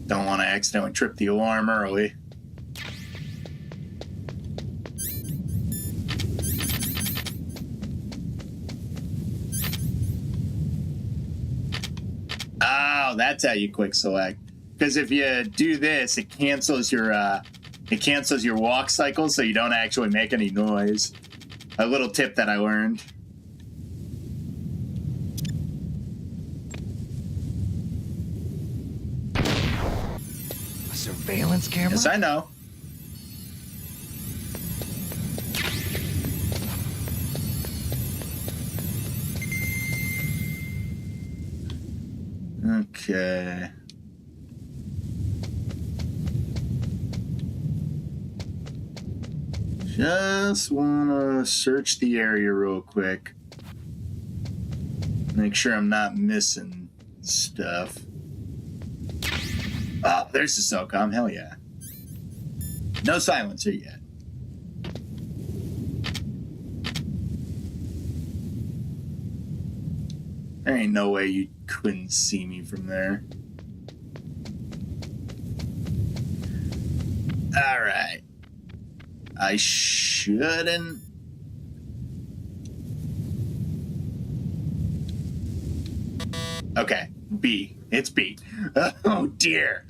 Don't want to accidentally trip the alarm early. Oh, that's how you quick select. Because if you do this, it cancels your walk cycle, so you don't actually make any noise. A little tip that I learned. Surveillance camera? Yes, I know. Okay. Just wanna search the area real quick. Make sure I'm not missing stuff. Oh, there's the SOCOM. Hell yeah. No silencer yet. There ain't no way you couldn't see me from there. Alright. I shouldn't... Okay, B. It's B. Oh dear.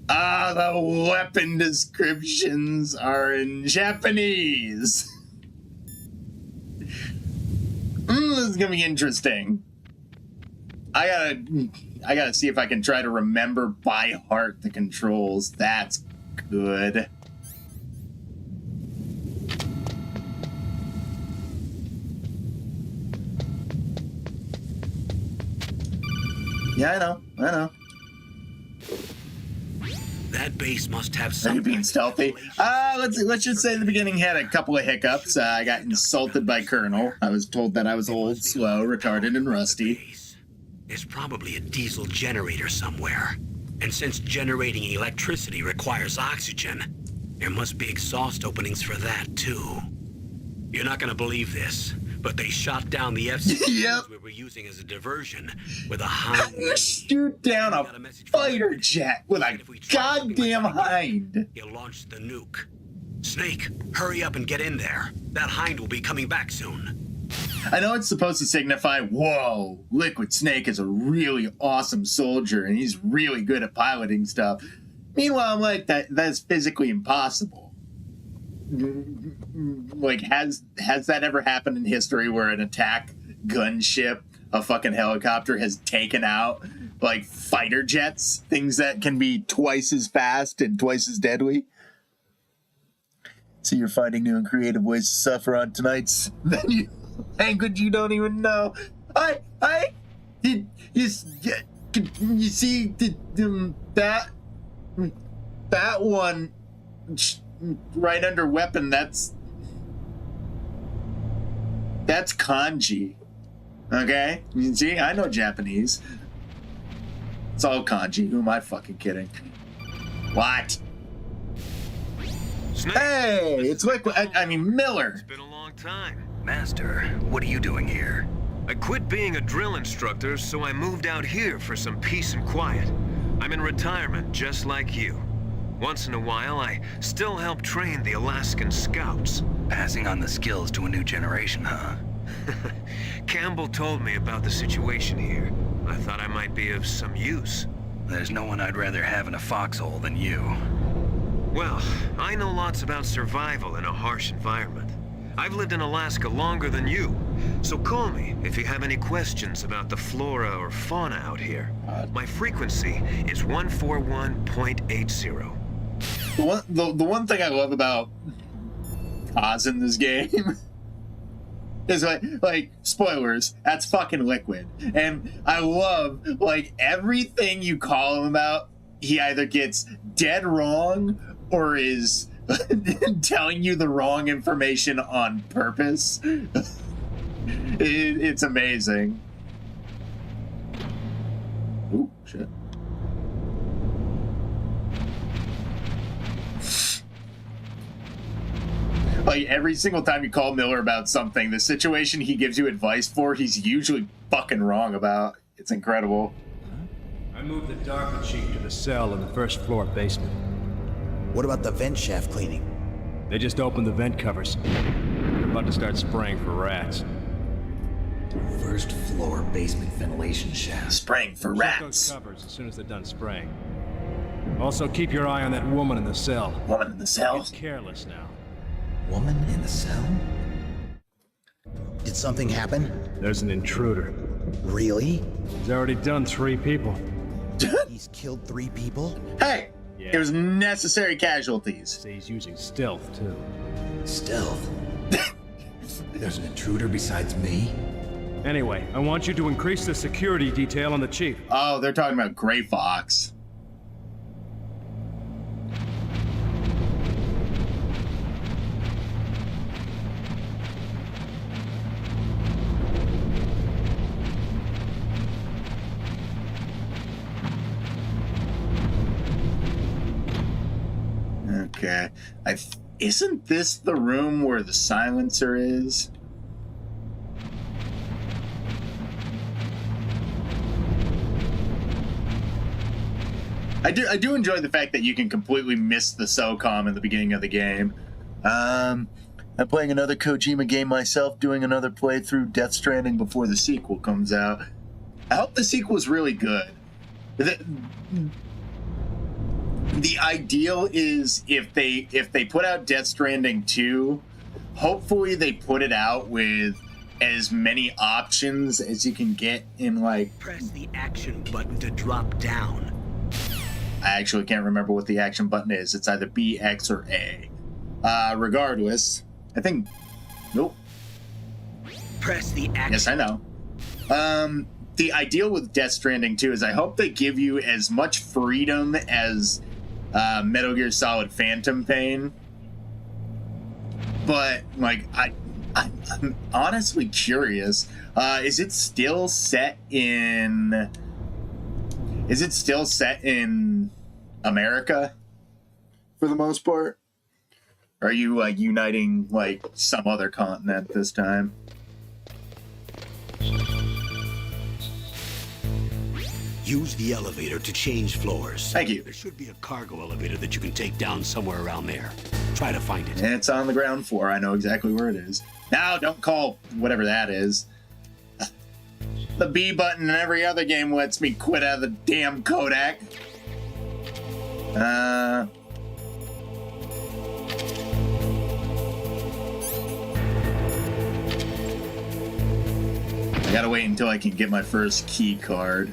The weapon descriptions are in Japanese. This is gonna be interesting. I gotta see if I can try to remember by heart the controls. That's good. Yeah, I know. That base must have Are some you being stealthy? Let's just say the beginning had a couple of hiccups. I got insulted by Colonel. I was told that I was old, slow, retarded, and rusty. There's probably a diesel generator somewhere. And since generating electricity requires oxygen, there must be exhaust openings for that too. You're not gonna believe this, but they shot down the F-16s Yep. we were using as a diversion with a Hind. Shoot down a fighter jet with a goddamn Hind. He'll launch the nuke. Snake, hurry up and get in there. That Hind will be coming back soon. I know it's supposed to signify, whoa, Liquid Snake is a really awesome soldier and he's really good at piloting stuff. Meanwhile, I'm like, that's physically impossible. Like, has that ever happened in history where an attack gunship, a fucking helicopter, has taken out, like, fighter jets? Things that can be twice as fast and twice as deadly? So you're finding new and creative ways to suffer on tonight's language you don't even know. You see that one right under weapon, that's kanji. Okay? You see, I know Japanese. It's all kanji. Who am I fucking kidding? What? Snake, Hey, it's Liquid. I mean, Miller. it's been a long time. Master, what are you doing here? I quit being a drill instructor, so I moved out here for some peace and quiet. I'm in retirement, just like you. Once in a while, I still help train the Alaskan Scouts. Passing on the skills to a new generation, huh? Campbell told me about the situation here. I thought I might be of some use. There's no one I'd rather have in a foxhole than you. Well, I know lots about survival in a harsh environment. I've lived in Alaska longer than you, so call me if you have any questions about the flora or fauna out here. My frequency is 141.80. The one thing I love about Oz in this game is like spoilers, that's fucking Liquid. And I love, like, everything you call him about, he either gets dead wrong or is telling you the wrong information on purpose. It's amazing. Ooh, shit. Like, every single time you call Miller about something, the situation he gives you advice for, he's usually fucking wrong about. It's incredible. I moved the Darker Chief to the cell in the first floor basement. What about the vent shaft cleaning? They just opened the vent covers. They're about to start spraying for rats. First floor basement ventilation shaft. Spraying for Check those rats. covers as soon as they're done spraying. Also, keep your eye on that woman in the cell. Woman in the cell. She's careless now. Woman in the cell? Did something happen? There's an intruder. Really? He's already done 3 people. He's killed 3 people? Hey! Yeah. It was necessary casualties. So he's using stealth, too. Stealth? There's an intruder besides me? Anyway, I want you to increase the security detail on the Chief. Oh, they're talking about Gray Fox. Okay. Isn't this the room where the silencer is? I do enjoy the fact that you can completely miss the SOCOM in the beginning of the game. I'm playing another Kojima game myself, doing another playthrough, Death Stranding, before the sequel comes out. I hope the sequel is really good. The ideal is if they put out Death Stranding 2, hopefully they put it out with as many options as you can get in, like... Press the action button to drop down. I actually can't remember what the action button is. It's either B, X, or A. Regardless, I think... Nope. Press the action. Yes, I know. The ideal with Death Stranding 2 is I hope they give you as much freedom as Metal Gear Solid Phantom Pain. But, like, I'm honestly curious. Is it still set in... Is it still set in America for the most part? Or are you, like, uniting, like, some other continent this time? Use the elevator to change floors. Thank you. There should be a cargo elevator that you can take down somewhere around there. Try to find it. And it's on the ground floor. I know exactly where it is. Now, don't call whatever that is. The B button in every other game lets me quit out of the damn Kodak. I gotta wait until I can get my first key card.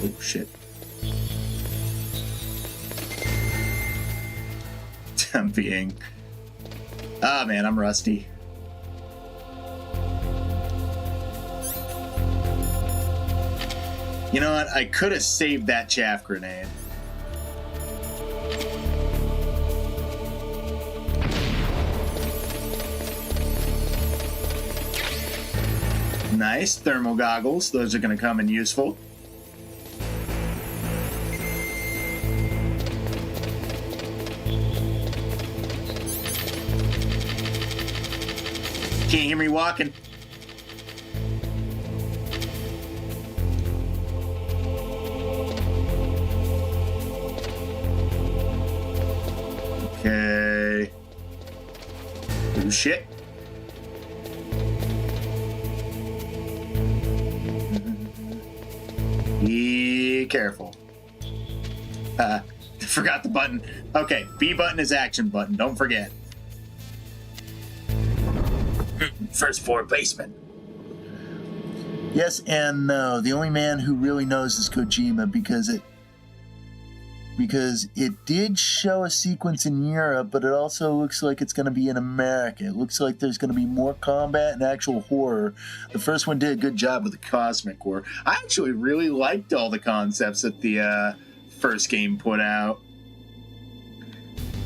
Oh, shit. I'm being... Ah, man, I'm rusty. You know what? I could have saved that chaff grenade. Nice. Thermal goggles. Those are going to come in useful. Can't hear me walking. Okay. Oh shit. Be careful. Forgot the button. Okay, B button is action button. Don't forget. First floor basement. Yes and no. The only man who really knows is Kojima because because it did show a sequence in Europe, but it also looks like it's going to be in America. It looks like there's going to be more combat and actual horror. The first one did a good job with the cosmic horror. I actually really liked all the concepts that the first game put out.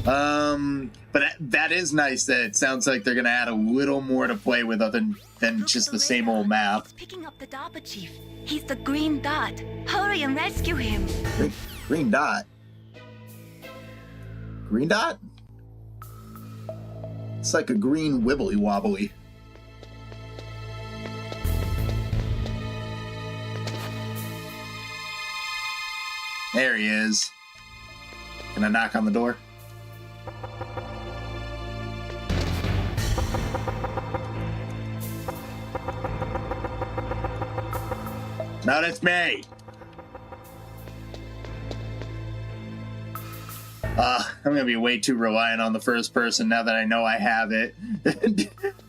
But that is nice that it sounds like they're going to add a little more to play with other than just the same old map. He's picking up the Dapper Chief. He's the green dot. Hurry and rescue him. Green dot? Green dot? It's like a green wibbly wobbly. There he is. Can I knock on the door? No, that's me. I'm gonna be way too reliant on the first person now that I know I have it.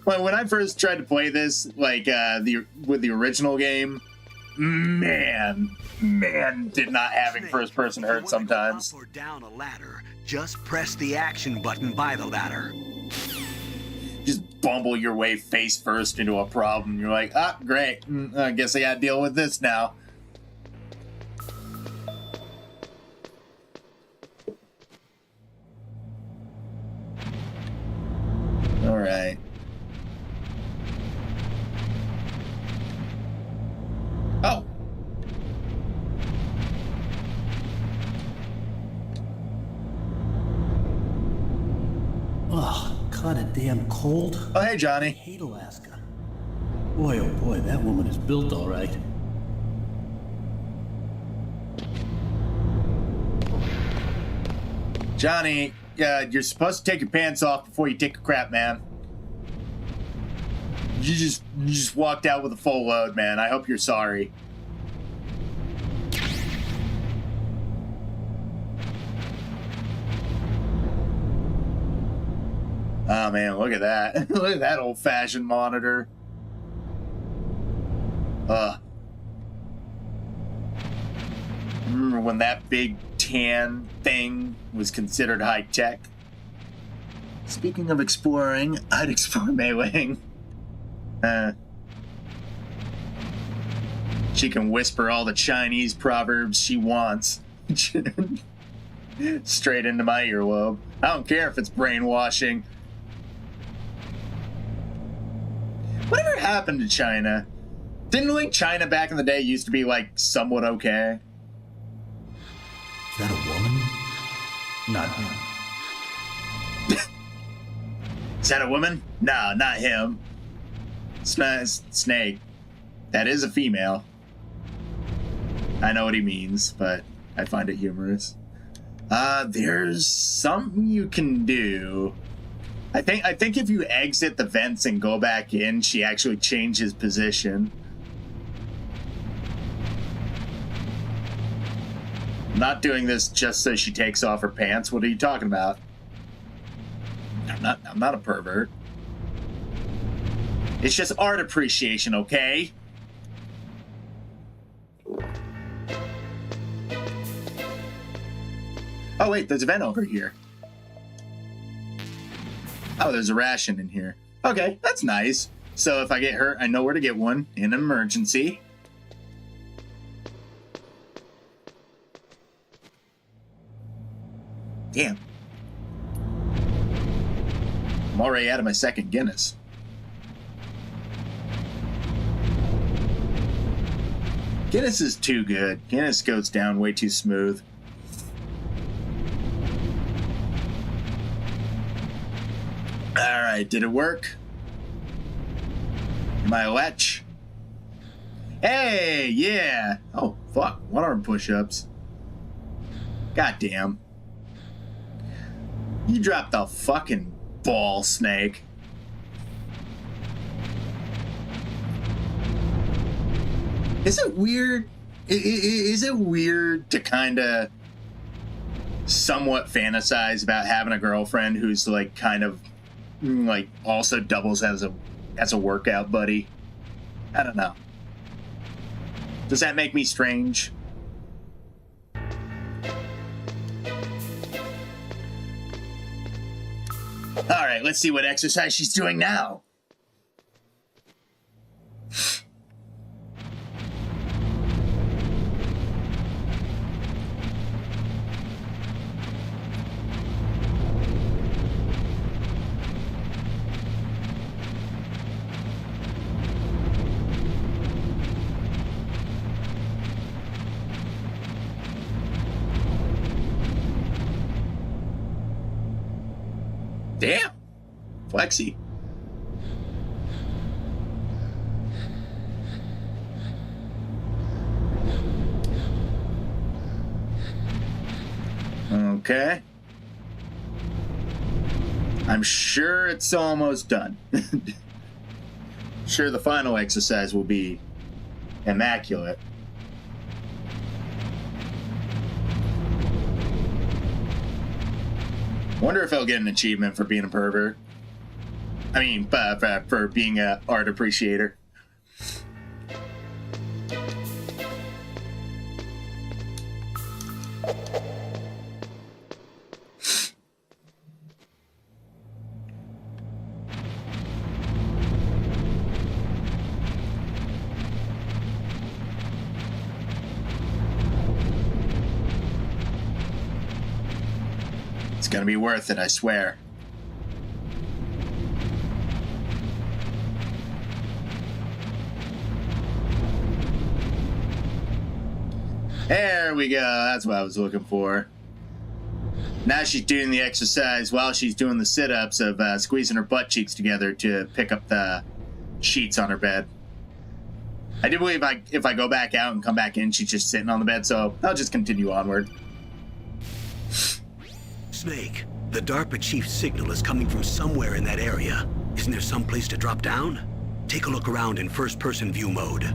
When I first tried to play this, like with the original game, man, did not having first person hurt sometimes. Up or down a ladder, just press the action button by the ladder. Just bumble your way face first into a problem. You're like, ah, great. I guess I gotta deal with this now. All right. Oh. Oh, kinda damn cold. Oh, hey, Johnny. I hate Alaska. Boy, oh boy, that woman is built all right. Johnny, you're supposed to take your pants off before you take a crap, man. You just walked out with a full load, man. I hope you're sorry. Oh man, look at that. Look at that old-fashioned monitor. Remember when that big tan thing was considered high-tech? Speaking of exploring, I'd explore Mei-Ling. She can whisper all the Chinese proverbs she wants. Straight into my earlobe. I don't care if it's brainwashing. Whatever happened to China? Didn't like China back in the day used to be like somewhat okay? Is that a woman? Not him. Is that a woman? No, not him. Snake. That is a female. I know what he means, but I find it humorous. There's something you can do. I think if you exit the vents and go back in, she actually changes position. I'm not doing this just so she takes off her pants. What are you talking about? I'm not a pervert. It's just art appreciation, okay? Oh wait, there's a vent over here. Oh, there's a ration in here. Okay, that's nice. So if I get hurt, I know where to get one in an emergency. Damn. I'm already out of my second Guinness. Guinness is too good. Guinness goes down way too smooth. Alright, did it work? Am I a lech? Hey, yeah! Oh, fuck. One arm push-ups. Goddamn. You dropped the fucking ball, Snake. Is it weird? Is it weird to kind of somewhat fantasize about having a girlfriend who's like kind of like also doubles as a workout buddy? I don't know. Does that make me strange? All right, let's see what exercise she's doing now. Damn, Flexi. Okay. I'm sure it's almost done. Sure, the final exercise will be immaculate. Wonder if I'll get an achievement for being a pervert. I mean, for being an art appreciator. It's gonna be worth it, I swear. There we go. That's what I was looking for. Now she's doing the exercise while she's doing the sit-ups of squeezing her butt cheeks together to pick up the sheets on her bed. I do believe if I go back out and come back in, she's just sitting on the bed, so I'll just continue onward. Snake, the DARPA chief's signal is coming from somewhere in that area. Isn't there some place to drop down? Take a look around in first-person view mode.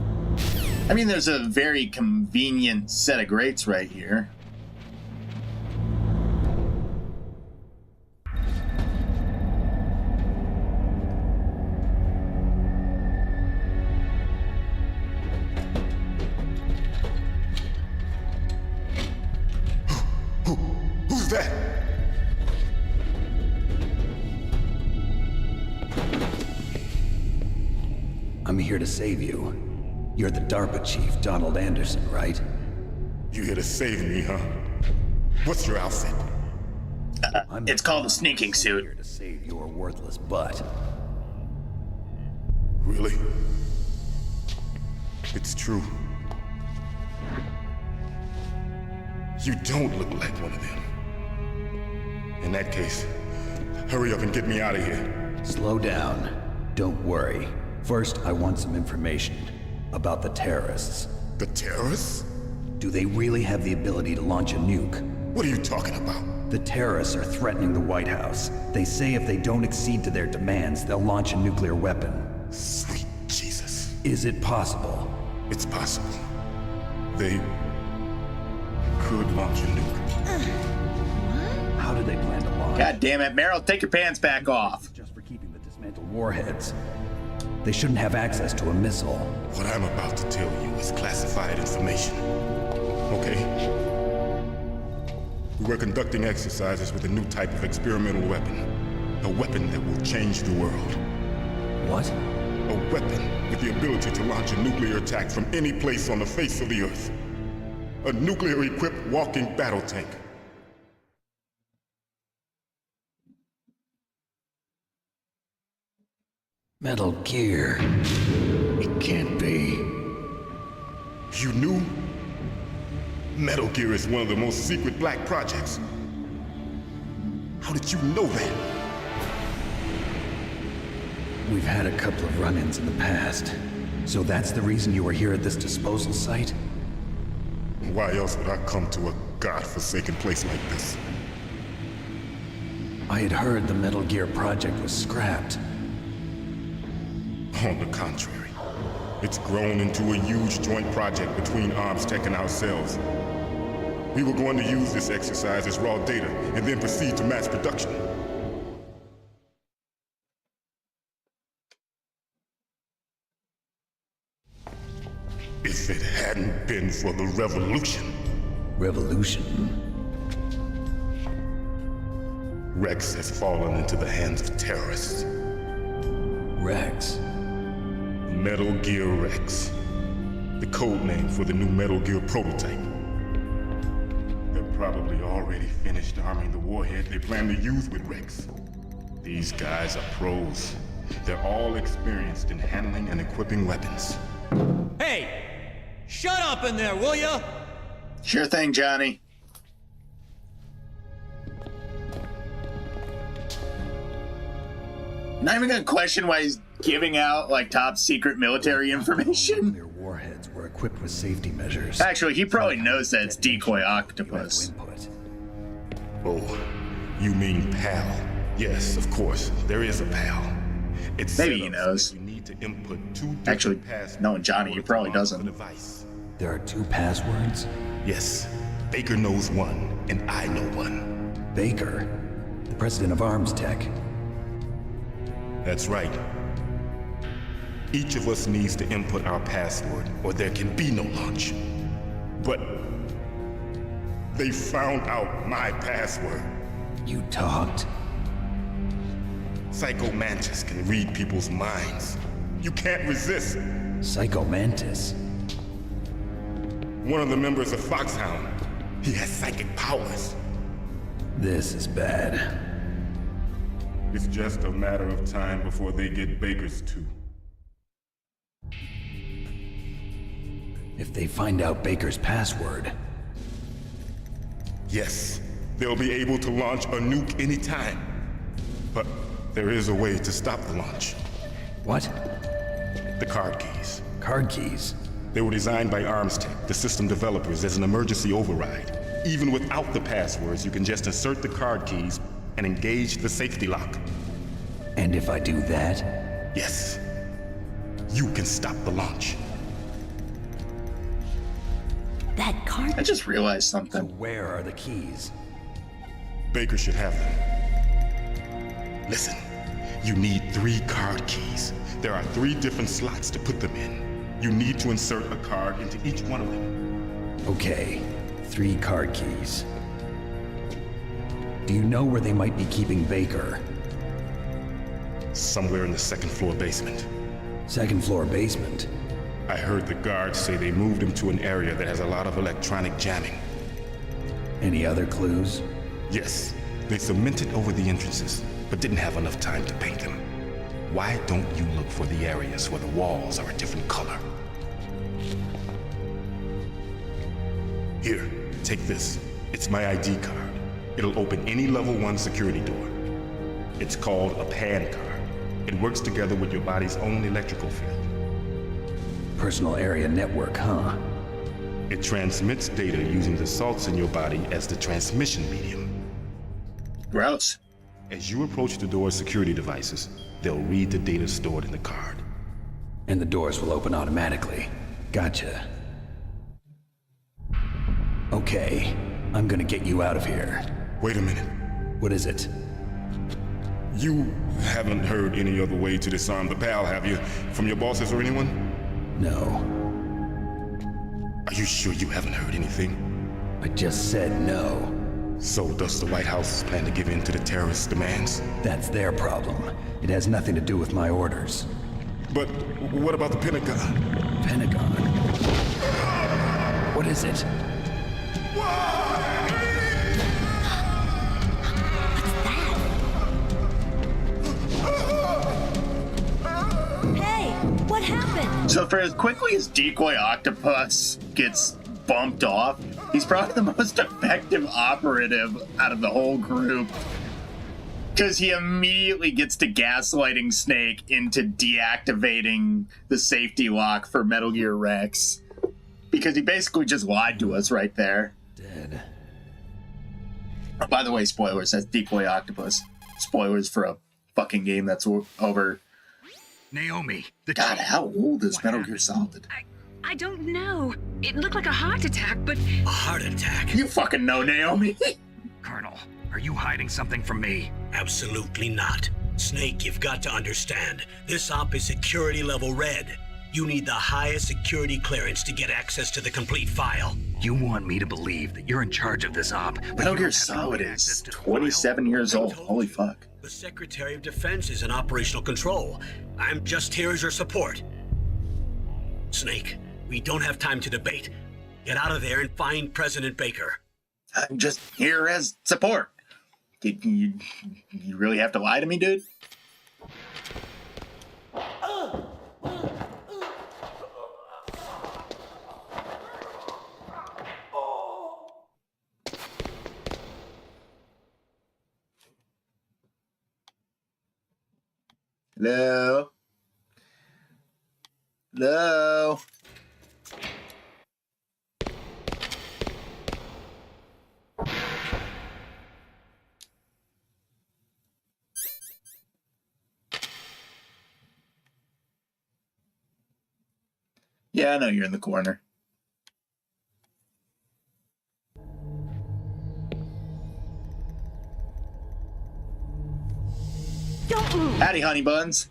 I mean, there's a very convenient set of grates right here. Who's that? I'm here to save you. You're the DARPA chief, Donald Anderson, right? You here to save me, huh? What's your outfit? It's called a sneaking suit. Here to save your worthless butt. Really? It's true. You don't look like one of them. In that case, hurry up and get me out of here. Slow down. Don't worry. First, I want some information about the terrorists. The terrorists? Do they really have the ability to launch a nuke? What are you talking about? The terrorists are threatening the White House. They say if they don't accede to their demands, they'll launch a nuclear weapon. Sweet Jesus. Is it possible? It's possible. They could launch a nuke. How do they plan to launch? God damn it, Meryl, take your pants back off. Just for keeping the dismantled warheads. They shouldn't have access to a missile. What I'm about to tell you is classified information. Okay? We were conducting exercises with a new type of experimental weapon. A weapon that will change the world. What? A weapon with the ability to launch a nuclear attack from any place on the face of the Earth. A nuclear-equipped walking battle tank. Metal Gear. It can't be. You knew? Metal Gear is one of the most secret black projects. How did you know that? We've had a couple of run-ins in the past. So that's the reason you were here at this disposal site? Why else would I come to a godforsaken place like this? I had heard the Metal Gear project was scrapped. On the contrary, it's grown into a huge joint project between Arms Tech and ourselves. We were going to use this exercise as raw data and then proceed to mass production. If it hadn't been for the revolution. Revolution? Rex has fallen into the hands of terrorists. Rex. Metal Gear Rex. The code name for the new Metal Gear prototype. They're probably already finished arming the warhead they plan to use with Rex. These guys are pros. They're all experienced in handling and equipping weapons. Hey! Shut up in there, will ya? Sure thing, Johnny. Not even gonna question why he's giving out like top secret military information. Their warheads were equipped with safety measures. Actually, he probably knows that it's decoy octopus. Oh, you mean PAL? Yes, of course. There is a PAL. It's maybe he knows. You need to input two actually, knowing Johnny, he probably doesn't. There are 2 passwords? Yes. Baker knows one, and I know one. Baker? The president of Arms Tech. That's right. Each of us needs to input our password, or there can be no launch. But they found out my password. You talked? Psycho Mantis can read people's minds. You can't resist. Psycho Mantis? One of the members of Foxhound. He has psychic powers. This is bad. It's just a matter of time before they get Baker's too. If they find out Baker's password... Yes, they'll be able to launch a nuke anytime. But there is a way to stop the launch. What? The card keys. Card keys? They were designed by Arms Tech, the system developers, as an emergency override. Even without the passwords, you can just insert the card keys and engage the safety lock. And if I do that? Yes. You can stop the launch. That card... I just realized something. So where are the keys? Baker should have them. Listen, you need 3 card keys. There are 3 different slots to put them in. You need to insert a card into each one of them. Okay, 3 card keys. Do you know where they might be keeping Baker? Somewhere in the 2nd floor basement. 2nd floor basement? I heard the guards say they moved him to an area that has a lot of electronic jamming. Any other clues? Yes. They cemented over the entrances, but didn't have enough time to paint them. Why don't you look for the areas where the walls are a different color? Here, take this. It's my ID card. It'll open any level 1 security door. It's called a PAN card. It works together with your body's own electrical field. Personal area network, huh? It transmits data using the salts in your body as the transmission medium. Gross. As you approach the door's security devices, they'll read the data stored in the card. And the doors will open automatically. Gotcha. Okay, I'm gonna get you out of here. Wait a minute. What is it? You haven't heard any other way to disarm the PAL, have you? From your bosses or anyone? No. Are you sure you haven't heard anything? I just said no. So does the White House plan to give in to the terrorists' demands? That's their problem. It has nothing to do with my orders. But what about the Pentagon? Pentagon? What is it? Hey, what happened? So for as quickly as Decoy Octopus gets bumped off, he's probably the most effective operative out of the whole group. Because he immediately gets to gaslighting Snake into deactivating the safety lock for Metal Gear Rex. Because he basically just lied to us right there. Dead. By the way, spoilers, that's Decoy Octopus. Spoilers for a fucking game that's over. Naomi, God, how old is Metal Gear Solid? I don't know. It looked like a heart attack, but... A heart attack? You fucking know, Naomi. Colonel, are you hiding something from me? Absolutely not. Snake, you've got to understand. This op is security level red. You need the highest security clearance to get access to the complete file. You want me to believe that you're in charge of this op, but Metal Gear Solid is 27 years old. Holy fuck. The Secretary of Defense is in operational control. I'm just here as your support. Snake, we don't have time to debate. Get out of there and find President Baker. I'm just here as support. You really have to lie to me, dude? Hello? Hello? Yeah, I know you're in the corner. Don't move! Howdy, honey buns.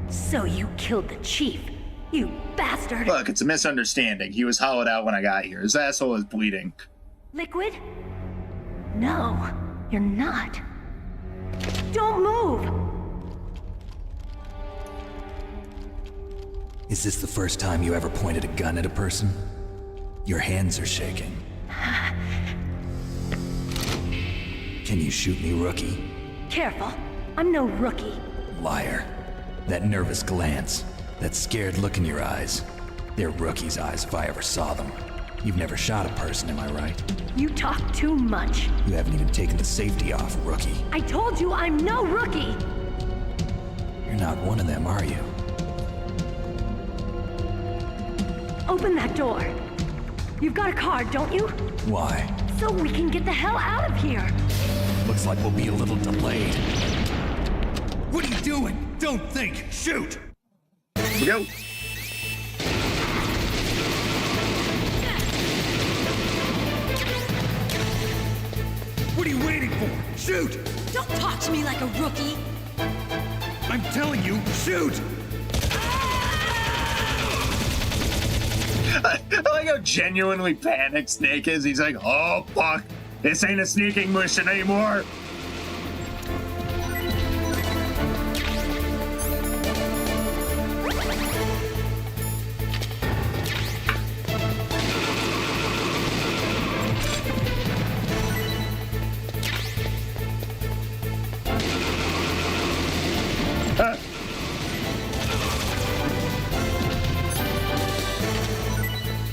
So you killed the chief, you bastard! Look, it's a misunderstanding. He was hollowed out when I got here. His asshole is bleeding. Liquid? No, you're not. Don't move! Is this the first time you ever pointed a gun at a person? Your hands are shaking. Can you shoot me, rookie? Careful, I'm no rookie. Liar. That nervous glance, that scared look in your eyes. They're rookie's eyes if I ever saw them. You've never shot a person, am I right? You talk too much. You haven't even taken the safety off, rookie. I told you I'm no rookie! You're not one of them, are you? Open that door. You've got a card, don't you? Why? So we can get the hell out of here. Looks like we'll be a little delayed. What are you doing? Don't think! Shoot! Here we go. What are you waiting for? Shoot! Don't talk to me like a rookie. I'm telling you, shoot! I like how genuinely panicked Snake is. He's like, oh, fuck. This ain't a sneaking mission anymore.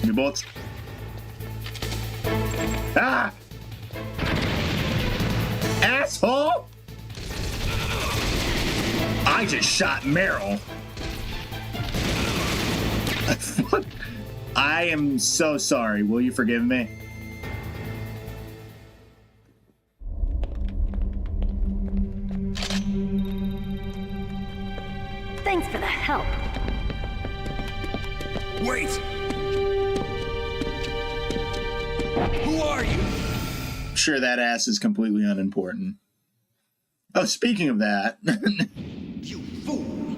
New bullets. Ah! Asshole! I just shot Meryl. I am so sorry. Will you forgive me? Thanks for the help. Wait! Who are you? I'm sure that ass is completely unimportant. Oh, speaking of that. You fool!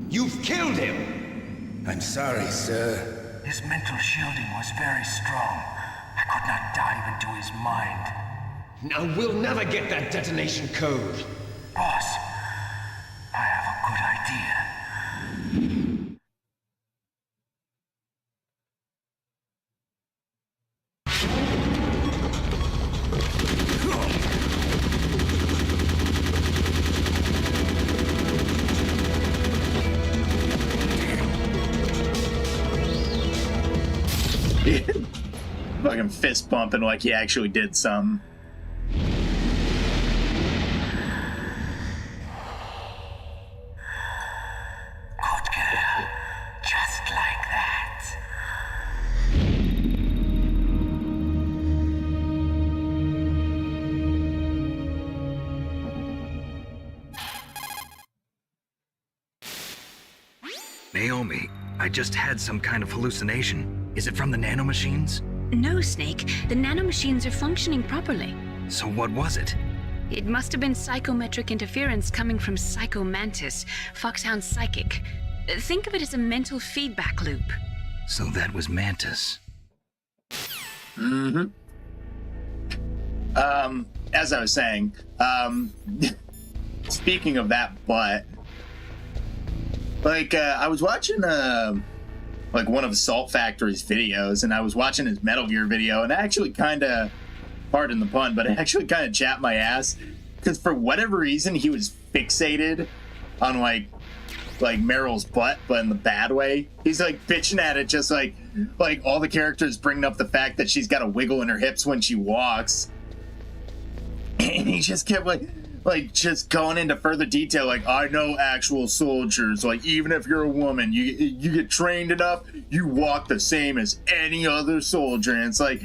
You've killed him! I'm sorry, sir. His mental shielding was very strong. I could not dive into his mind. Now we'll never get that detonation code. Boss, I have a good idea. Fucking fist pumping like he actually did some. Good girl. Just like that. Naomi, I just had some kind of hallucination. Is it from the nanomachines? No, Snake. The nanomachines are functioning properly. So what was it? It must have been psychometric interference coming from Psycho Mantis, Foxhound's psychic. Think of it as a mental feedback loop. So that was Mantis. Mm-hmm. As I was saying, speaking of that butt, like, I was watching, like, one of Salt Factory's videos, and I was watching his Metal Gear video, and I actually kind of, pardon the pun, but I actually kind of chapped my ass, because for whatever reason, he was fixated on, like Meryl's butt, but in the bad way. He's, like, bitching at it, just like all the characters bringing up the fact that she's got a wiggle in her hips when she walks. And he just kept, like, just going into further detail, like, I know actual soldiers, like, even if you're a woman, you get trained enough, you walk the same as any other soldier. And it's like,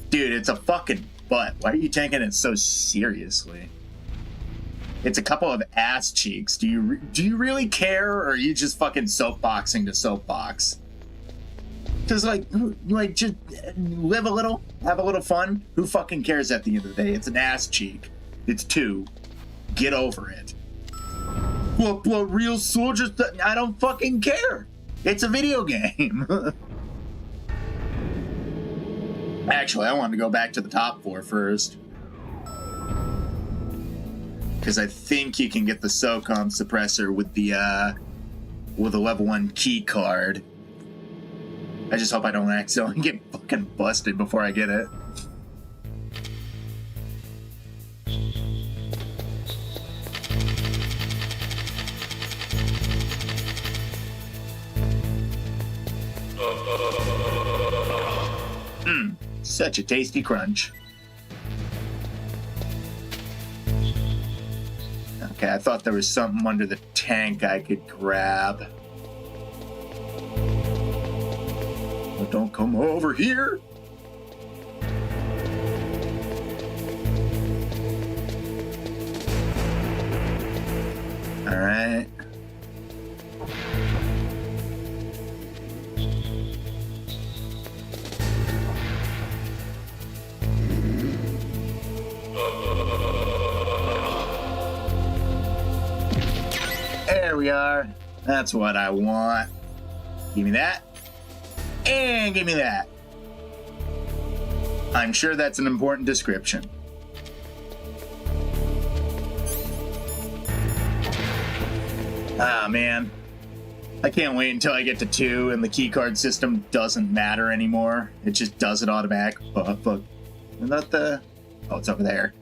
dude, it's a fucking butt. Why are you taking it so seriously? It's a couple of ass cheeks. Do you really care, or are you just fucking soapboxing to soapbox? Just like just live a little, have a little fun. Who fucking cares at the end of the day? It's an ass cheek. It's 2. Get over it. What real soldiers? I don't fucking care. It's a video game. Actually, I wanted to go back to the top 4 first. Because I think you can get the SOCOM suppressor with a level 1 key card. I just hope I don't accidentally get fucking busted before I get it. Such a tasty crunch. Okay, I thought there was something under the tank I could grab. But don't come over here. All right. There we are. That's what I want. Give me that. And give me that. I'm sure that's an important description. Ah, man. I can't wait until I get to 2 and the keycard system doesn't matter anymore. It just does it automatic. Fuck. Not the... Oh, it's over there.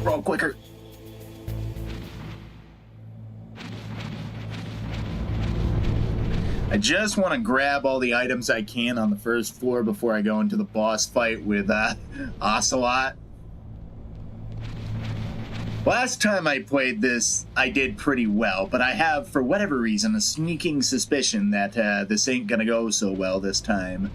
Roll quicker. I just want to grab all the items I can on the first floor before I go into the boss fight with Ocelot. Last time I played this, I did pretty well, but I have, for whatever reason, a sneaking suspicion that this ain't gonna go so well this time.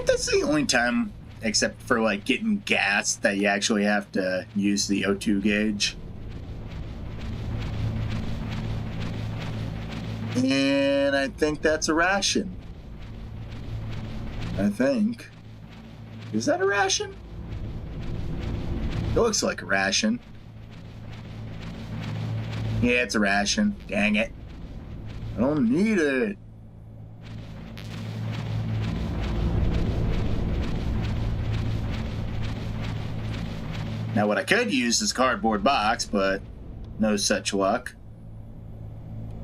That's the only time, except for like getting gas, that you actually have to use the O2 gauge. And I think that's a ration. I think. Is that a ration? It looks like a ration. Yeah, it's a ration. Dang it. I don't need it. Now, what I could use is a cardboard box, but no such luck.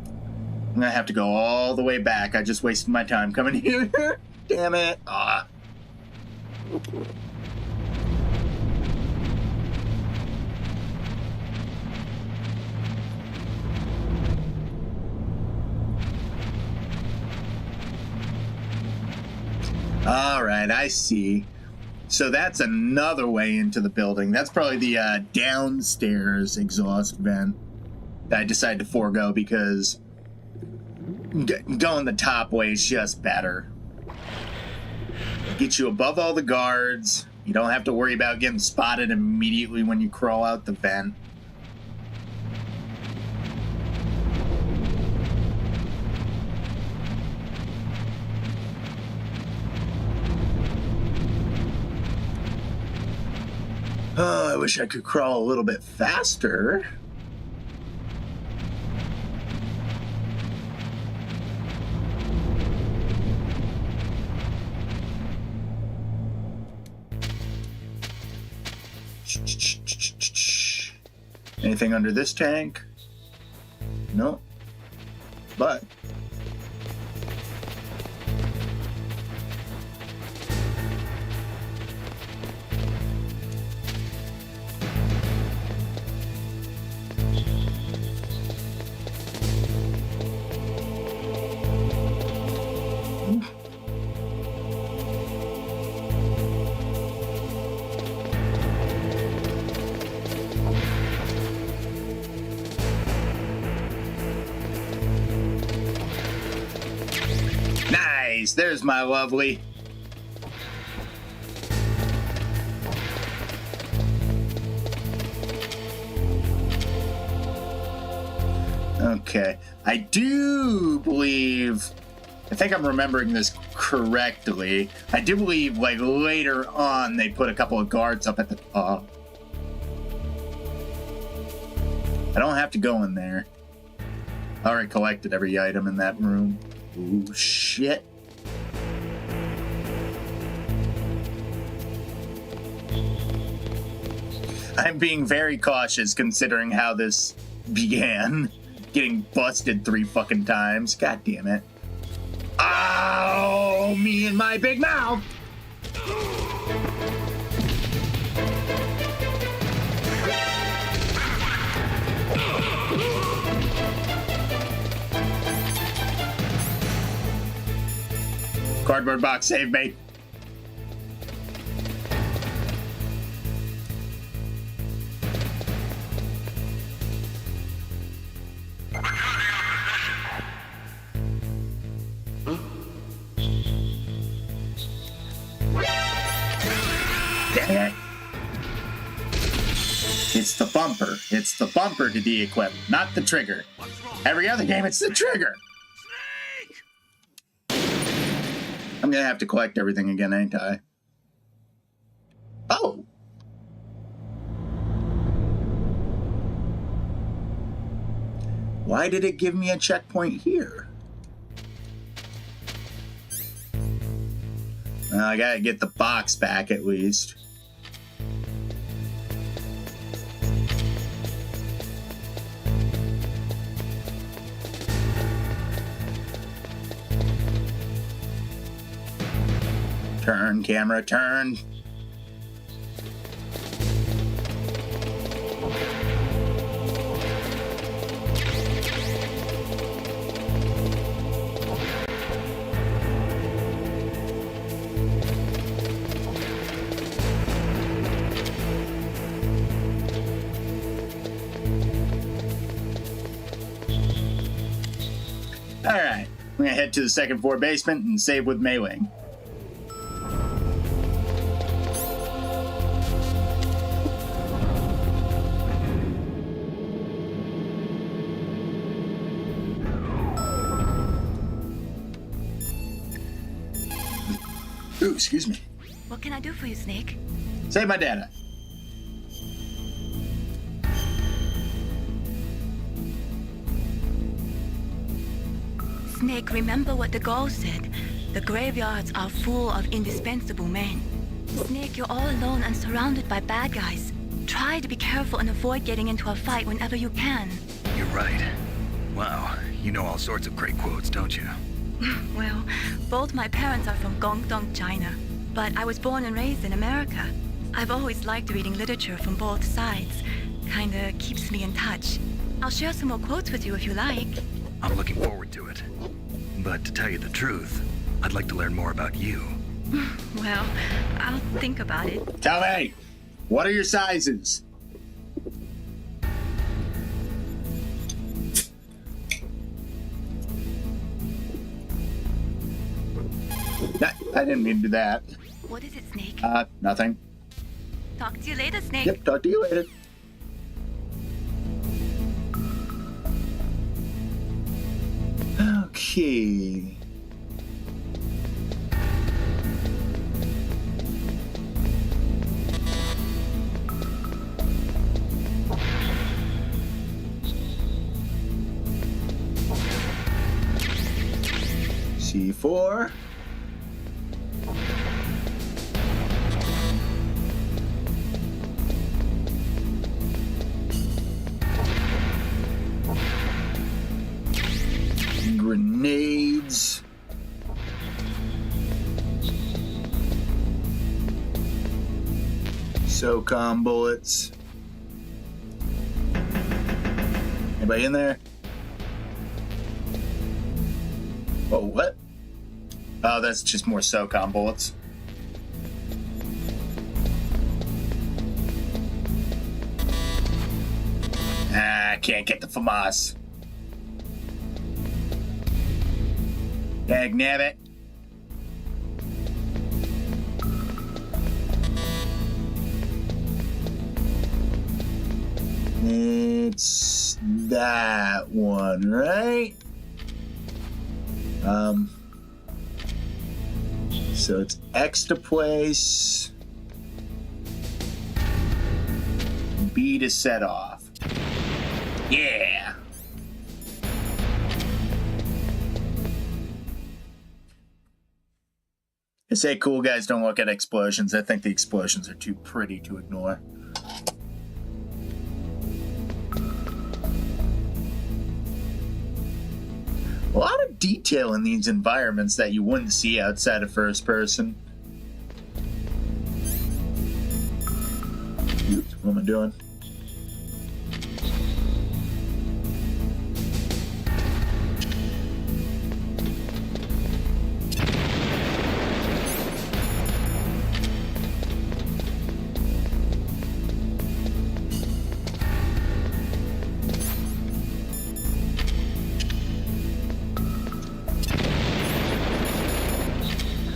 I'm gonna have to go all the way back. I just wasted my time coming here. Damn it. Ah. All right, I see. So that's another way into the building. That's probably the downstairs exhaust vent that I decided to forego because going the top way is just better. Get you above all the guards. You don't have to worry about getting spotted immediately when you crawl out the vent. Oh, I wish I could crawl a little bit faster. Anything under this tank? No. But there's my lovely. Okay, I do believe, I think I'm remembering this correctly. I do believe, like, later on, they put a couple of guards up at the top. I don't have to go in there. I already collected every item in that room. Ooh, shit. I'm being very cautious considering how this began. Getting busted 3 fucking times. God damn it. Oh, me and my big mouth. Cardboard box, save me. Dang it. It's the bumper. It's the bumper to de-equip, not the trigger. Every other game, it's the trigger. I'm gonna have to collect everything again, ain't I? Oh! Why did it give me a checkpoint here? Well, I gotta get the box back at least. Turn, camera, turn. All right, I'm gonna head to the second floor basement and save with Mei Ling. Ooh, excuse me. What can I do for you, Snake? Save my data. Snake, remember what the Gauls said. The graveyards are full of indispensable men. Snake, you're all alone and surrounded by bad guys. Try to be careful and avoid getting into a fight whenever you can. You're right. Wow, you know all sorts of great quotes, don't you? Well, both my parents are from Guangdong, China, but I was born and raised in America. I've always liked reading literature from both sides. Kinda keeps me in touch. I'll share some more quotes with you if you like. I'm looking forward to it. But to tell you the truth, I'd like to learn more about you. Well, I'll think about it. Tell me, what are your sizes? I didn't mean to do that. What is it, Snake? Nothing. Talk to you later, Snake. Yep, talk to you later. Okay. C4. Grenades. SOCOM bullets. Anybody in there? Oh, what? Oh, that's just more SOCOM bullets. I can't get the FAMAS. Dagnabbit. It's that one, right? So it's X to place, B to set off. Yeah. I say cool guys don't look at explosions. I think the explosions are too pretty to ignore. A lot of detail in these environments that you wouldn't see outside of first person. Oops, what am I doing?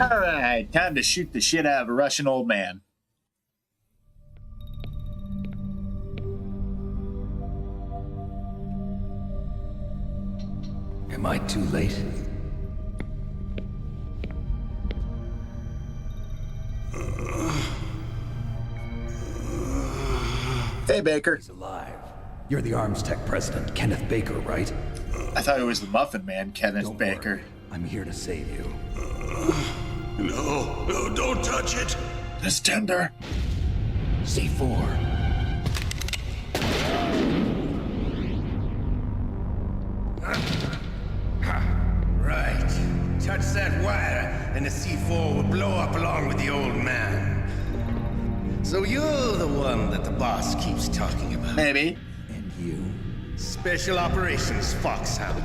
All right, time to shoot the shit out of a Russian old man. Am I too late? Hey, Baker. He's alive. You're the Arms Tech president, Kenneth Baker, right? I thought it was the Muffin Man, Kenneth Baker. Worry. I'm here to save you. No, don't touch it. It's tender. C4. Right. Touch that wire, and the C4 will blow up along with the old man. So you're the one that the boss keeps talking about. Maybe. And you? Special Operations Foxhound.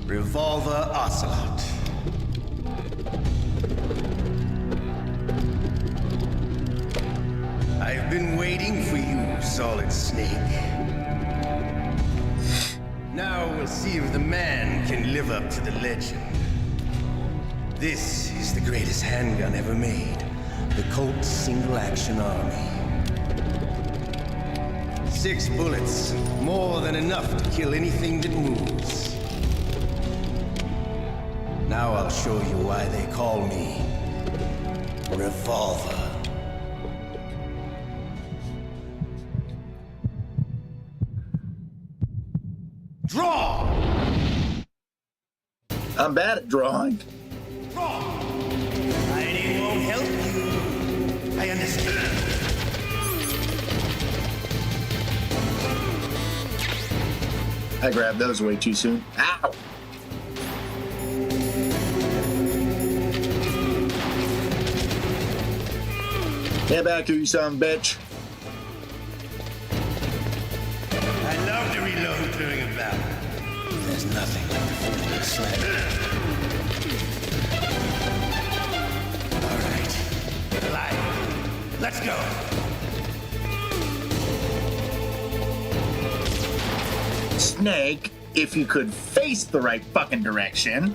Revolver Ocelot. I've been waiting for you, Solid Snake. Now we'll see if the man can live up to the legend. This is the greatest handgun ever made. The Colt Single Action Army. 6 bullets, more than enough to kill anything that moves. Now I'll show you why they call me Revolver. Draw! I'm bad at drawing. Draw! Hiding won't help you. I understand. I grabbed those way too soon. Ow! Get back here, you son of a bitch. I love to reload during a battle. There's nothing like the feeling of a sniper. All right. Alive. Let's go. Snake, if you could face the right fucking direction.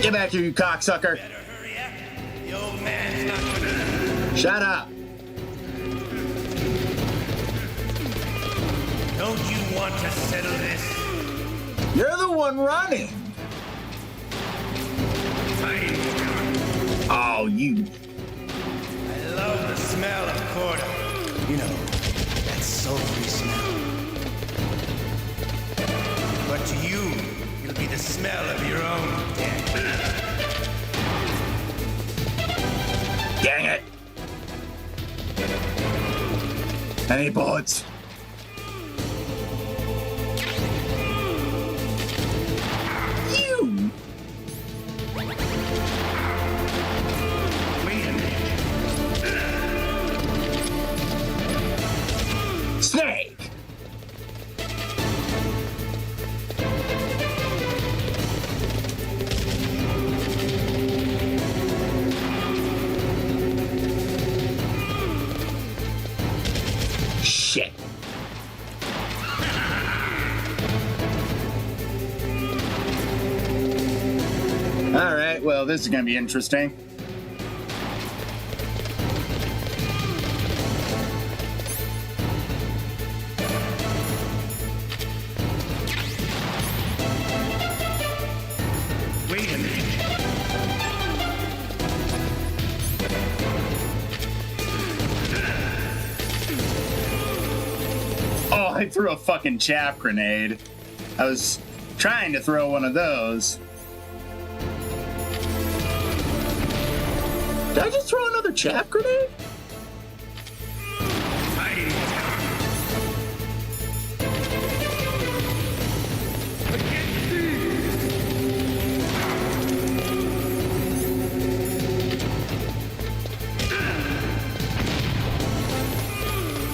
Get back here, you cocksucker. Better hurry up. The old man's not gonna... Shut up. Don't you want to settle this? You're the one running. Fine. Oh, you. I love the smell of quarter. You know, that sulfury smell. But to you, it'll be the smell of your own death. Dang it. I need bullets. You. Wait a minute. Snake. Shit. All right, well, this is going to be interesting. Wait a minute. Oh, I threw a fucking chaff grenade. I was trying to throw one of those. Did I just throw another chaff grenade?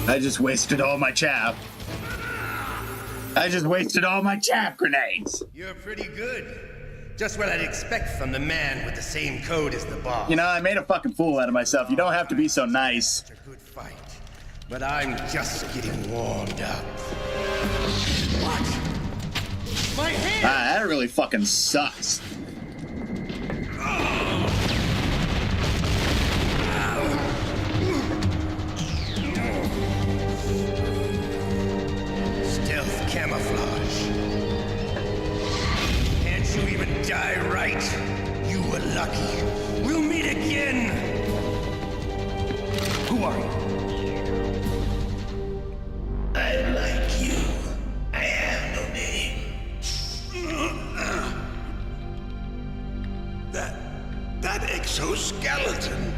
I just wasted all my chaff. I just wasted all my chaff grenades. You're pretty good. Just what I'd expect from the man with the same code as the boss. You know, I made a fucking fool out of myself. You don't have to be so nice. It's a good fight, but I'm just getting warmed up. What? My hand! Ah, that really fucking sucks. Stealth camouflage. Can't you even die right? You were lucky. We'll meet again. Who are you? I like you. I have no name. That exoskeleton.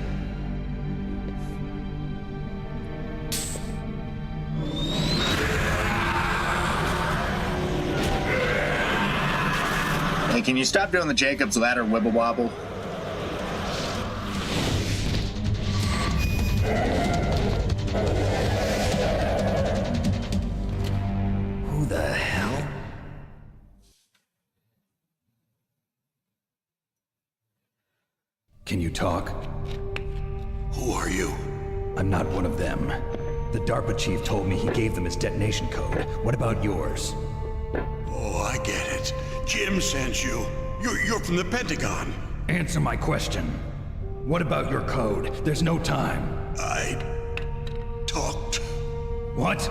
Hey, can you stop doing the Jacob's Ladder wibble wobble? Who the hell? Can you talk? Who are you? I'm not one of them. The DARPA chief told me he gave them his detonation code. What about yours? Oh, I get it. Jim sent you. You're from the Pentagon. Answer my question. What about your code? There's no time. I talked. What?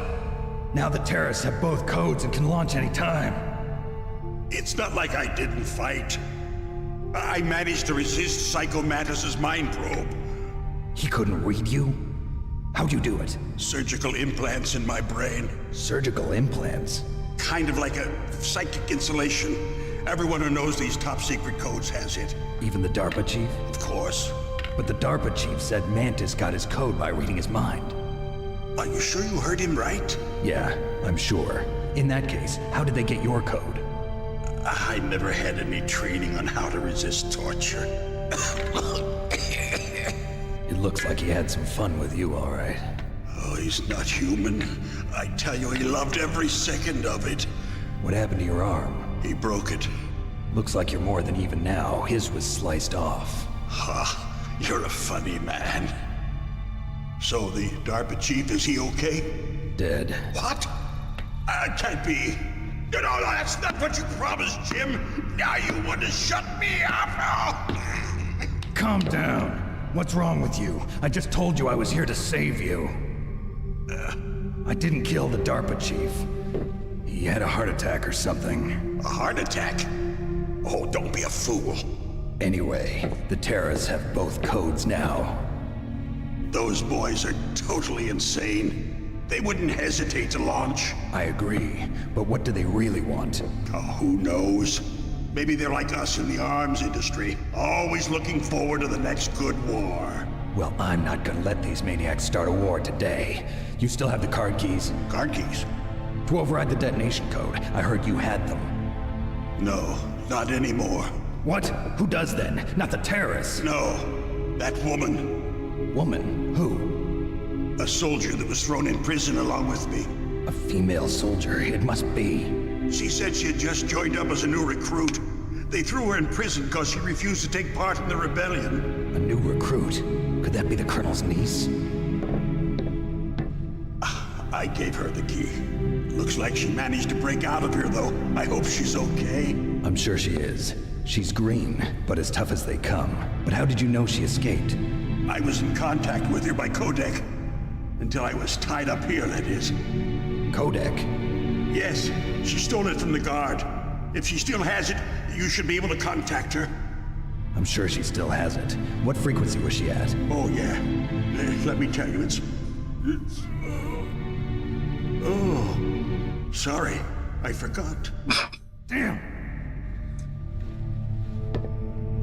Now the terrorists have both codes and can launch any time. It's not like I didn't fight. I managed to resist Psycho Mantis's mind probe. He couldn't read you? How'd you do it? Surgical implants in my brain. Surgical implants? Kind of like a psychic insulation. Everyone who knows these top secret codes has it. Even the DARPA chief? Of course. But the DARPA chief said Mantis got his code by reading his mind. Are you sure you heard him right? Yeah, I'm sure. In that case, how did they get your code? I never had any training on how to resist torture. It looks like he had some fun with you, all right. Oh, he's not human. I tell you, he loved every second of it. What happened to your arm? He broke it. Looks like you're more than even now. His was sliced off. Ha, you're a funny man. So the DARPA chief, is he okay? Dead. What? Can't be. You know, that's not what you promised, Jim. Now you want to shut me up? Calm down. What's wrong with you? I just told you I was here to save you. I didn't kill the DARPA chief. He had a heart attack or something. A heart attack? Oh, don't be a fool. Anyway, the terrorists have both codes now. Those boys are totally insane. They wouldn't hesitate to launch. I agree, but what do they really want? Oh, who knows? Maybe they're like us in the arms industry, always looking forward to the next good war. Well, I'm not gonna let these maniacs start a war today. You still have the card keys? Card keys? To override the detonation code. I heard you had them. No, not anymore. What? Who does then? Not the terrorists? No, that woman. Woman? Who? A soldier that was thrown in prison along with me. A female soldier, it must be. She said she had just joined up as a new recruit. They threw her in prison because she refused to take part in the rebellion. A new recruit? Could that be the Colonel's niece? I gave her the key. Looks like she managed to break out of here, though. I hope she's okay. I'm sure she is. She's green, but as tough as they come. But how did you know she escaped? I was in contact with her by codec. Until I was tied up here, that is. Codec? Yes, she stole it from the guard. If she still has it, you should be able to contact her. I'm sure she still has it. What frequency was she at? Oh, yeah. Let me tell you, it's... Oh, sorry. I forgot. Damn.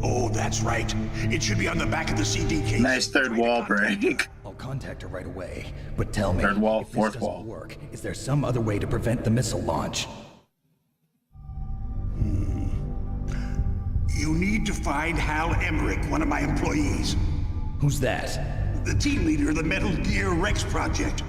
Oh, that's right. It should be on the back of the CD case. Nice third wall break. I'll contact her right away. But tell me, third wall, if this fourth doesn't wall. work, is there some other way to prevent the missile launch? You need to find Hal Emmerich, one of my employees. Who's that? The team leader of the Metal Gear Rex project.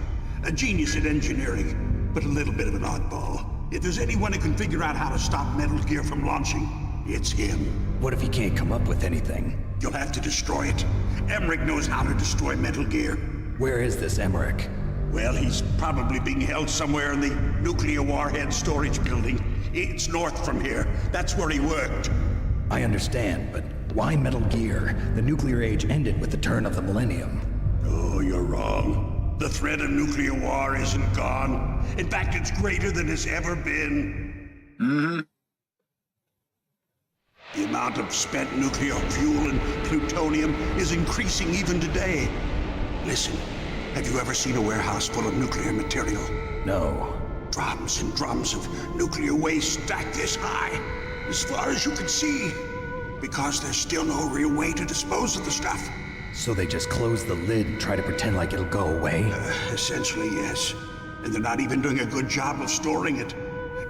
A genius at engineering, but a little bit of an oddball. If there's anyone who can figure out how to stop Metal Gear from launching, it's him. What if he can't come up with anything? You'll have to destroy it. Emmerich knows how to destroy Metal Gear. Where is this Emmerich? Well, he's probably being held somewhere in the nuclear warhead storage building. It's north from here. That's where he worked. I understand, but why Metal Gear? The nuclear age ended with the turn of the millennium. Oh, you're wrong. The threat of nuclear war isn't gone. In fact, it's greater than it's ever been. Mm-hmm. The amount of spent nuclear fuel and plutonium is increasing even today. Listen, have you ever seen a warehouse full of nuclear material? No. Drums and drums of nuclear waste stacked this high, as far as you can see, because there's still no real way to dispose of the stuff. So they just close the lid and try to pretend like it'll go away? Essentially, yes. And they're not even doing a good job of storing it.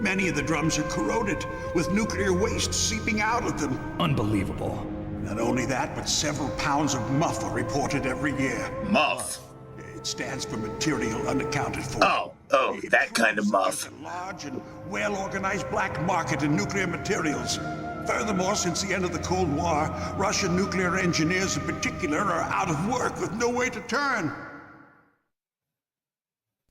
Many of the drums are corroded, with nuclear waste seeping out of them. Unbelievable. Not only that, but several pounds of muff are reported every year. Muff? It stands for material unaccounted for. Oh, that kind of muff. A large and well-organized black market in nuclear materials. Furthermore, since the end of the Cold War, Russian nuclear engineers in particular are out of work with no way to turn.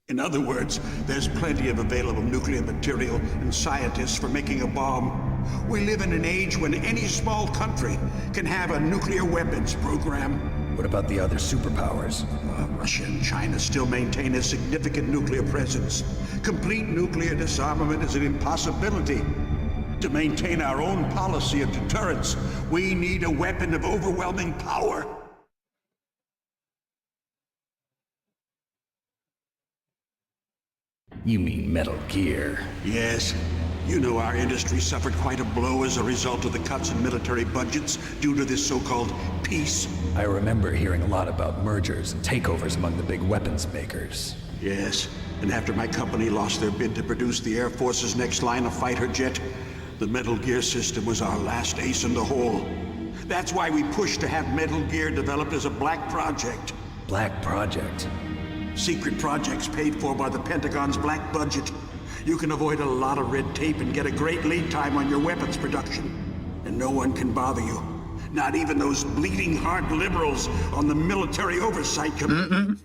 In other words, there's plenty of available nuclear material and scientists for making a bomb. We live in an age when any small country can have a nuclear weapons program. What about the other superpowers? Russia and China still maintain a significant nuclear presence. Complete nuclear disarmament is an impossibility. To maintain our own policy of deterrence, we need a weapon of overwhelming power. You mean Metal Gear? Yes. You know our industry suffered quite a blow as a result of the cuts in military budgets due to this so-called peace. I remember hearing a lot about mergers and takeovers among the big weapons makers. Yes, and after my company lost their bid to produce the Air Force's next line of fighter jet, the Metal Gear system was our last ace in the hole. That's why we pushed to have Metal Gear developed as a black project. Black project? Secret projects paid for by the Pentagon's black budget. You can avoid a lot of red tape and get a great lead time on your weapons production. And no one can bother you. Not even those bleeding heart liberals on the Military Oversight Committee.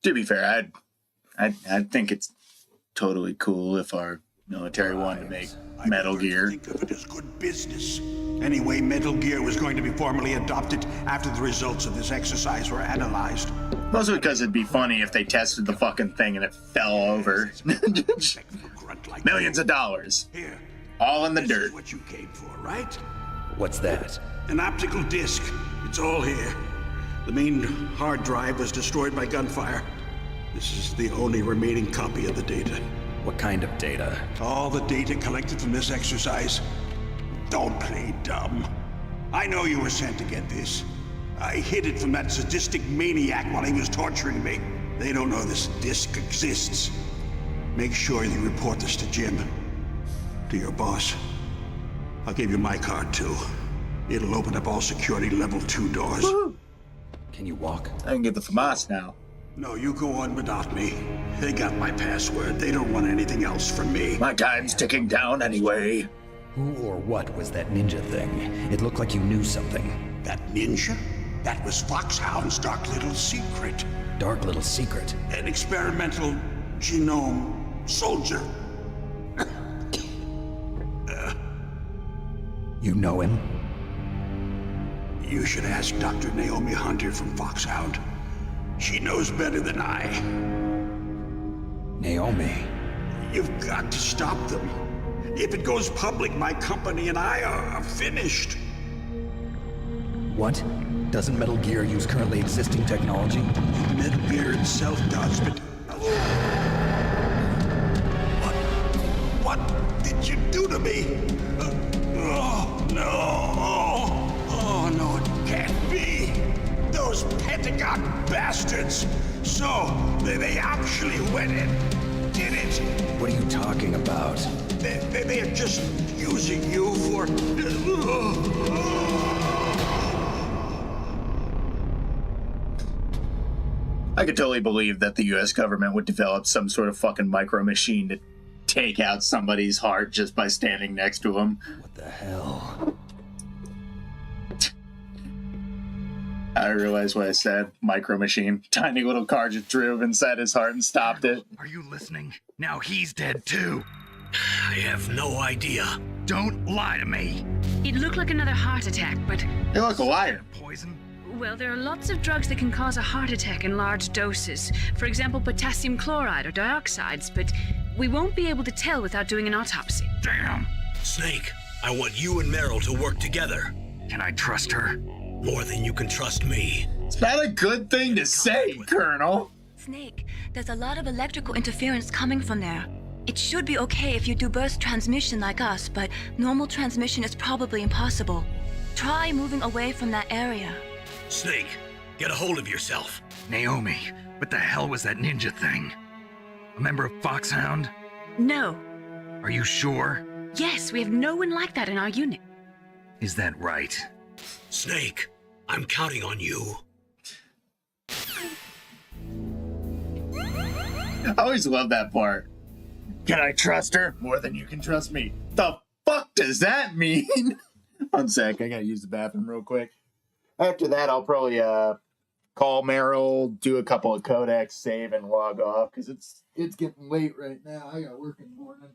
To be fair, I think it's totally cool if our Military wanted to make Metal Gear. Think of it as good business. Anyway, Metal Gear was going to be formally adopted after the results of this exercise were analyzed. Mostly because it'd be funny if they tested the fucking thing and it fell over. Millions of dollars. Here. All in the This dirt. is what you came for, right? What's that? An optical disc. It's all here. The main hard drive was destroyed by gunfire. This is the only remaining copy of the data. What kind of data? All the data collected from this exercise. Don't play dumb. I know you were sent to get this. I hid it from that sadistic maniac while he was torturing me. They don't know this disc exists. Make sure you report this to Jim. To your boss. I'll give you my card too. It'll open up all security level 2 doors. Woo. Can you walk? I can get the FAMAS now. No, you go on without me. They got my password. They don't want anything else from me. My time's ticking down anyway. Who or what was that ninja thing? It looked like you knew something. That ninja? That was Foxhound's dark little secret. Dark little secret? An experimental genome soldier. You know him? You should ask Dr. Naomi Hunter from Foxhound. She knows better than I. Naomi? You've got to stop them. If it goes public, my company and I are finished. What? Doesn't Metal Gear use currently existing technology? Metal Gear itself does, but... What did you do to me? Oh, no. Oh, no, it can't be. Those Pentagon bastards. So, they actually went and did it. What are you talking about? They're just using you for... I could totally believe that the US government would develop some sort of fucking micro machine to take out somebody's heart just by standing next to him. What the hell? I realized what I said. Micro machine. Tiny little car just drove inside his heart and stopped it. Are you listening? Now he's dead too. I have no idea. Don't lie to me. It looked like another heart attack, but... Hey, look, a liar. Poison? Well, there are lots of drugs that can cause a heart attack in large doses. For example, potassium chloride or dioxides, but we won't be able to tell without doing an autopsy. Damn. Snake, I want you and Meryl to work together. Can I trust her? More than you can trust me. It's not a good thing to say, Colonel. Snake, there's a lot of electrical interference coming from there. It should be okay if you do burst transmission like us, but normal transmission is probably impossible. Try moving away from that area. Snake, get a hold of yourself. Naomi, what the hell was that ninja thing? A member of Foxhound? No. Are you sure? Yes, we have no one like that in our unit. Is that right? Snake, I'm counting on you. I always love that part. Can I trust her more than you can trust me? The fuck does that mean? One sec, I gotta use the bathroom real quick. After that, I'll probably call Meryl, do a couple of codecs, save, and log off because it's getting late right now. I got work in the morning.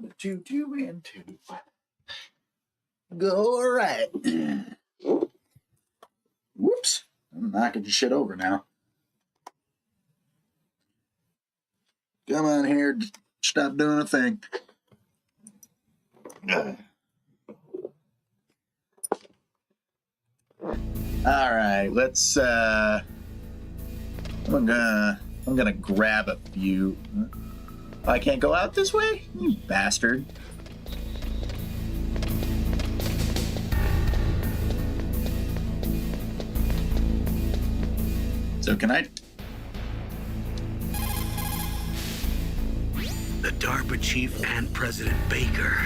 1, 2, 2, and 2. Go right. Whoops. I'm knocking the shit over now. Come on here. Stop doing a thing. All right, let's I'm gonna grab a few. I can't go out this way? You bastard. So can I? The DARPA chief and President Baker.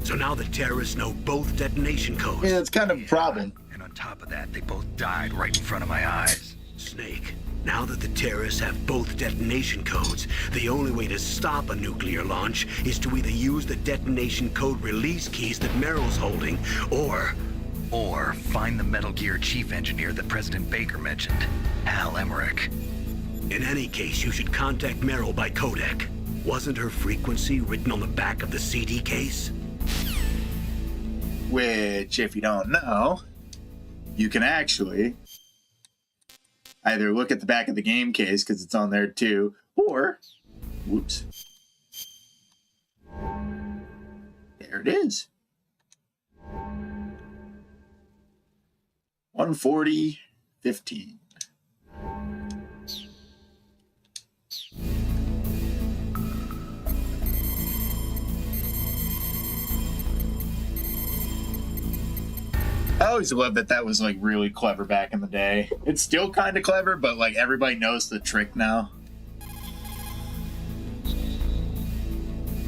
So now the terrorists know both detonation codes. Yeah, it's kind of a problem. And on top of that, they both died right in front of my eyes. Snake, now that the terrorists have both detonation codes, the only way to stop a nuclear launch is to either use the detonation code release keys that Meryl's holding, or find the Metal Gear chief engineer that President Baker mentioned, Al Emmerich. in any case, you should contact Meryl by codec. Wasn't her frequency written on the back of the CD case? Which, if you don't know, you can actually either look at the back of the game case, because it's on there too, or, whoops, there it is. 140-15. I always loved that was like really clever back in the day. It's still kind of clever, but like everybody knows the trick now.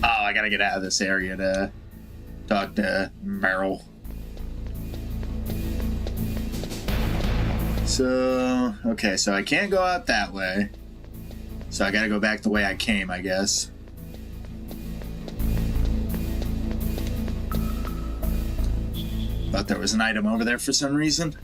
Oh, I gotta get out of this area to talk to Meryl. So, okay, so I can't go out that way. So I gotta go back the way I came, I guess. Thought there was an item over there for some reason.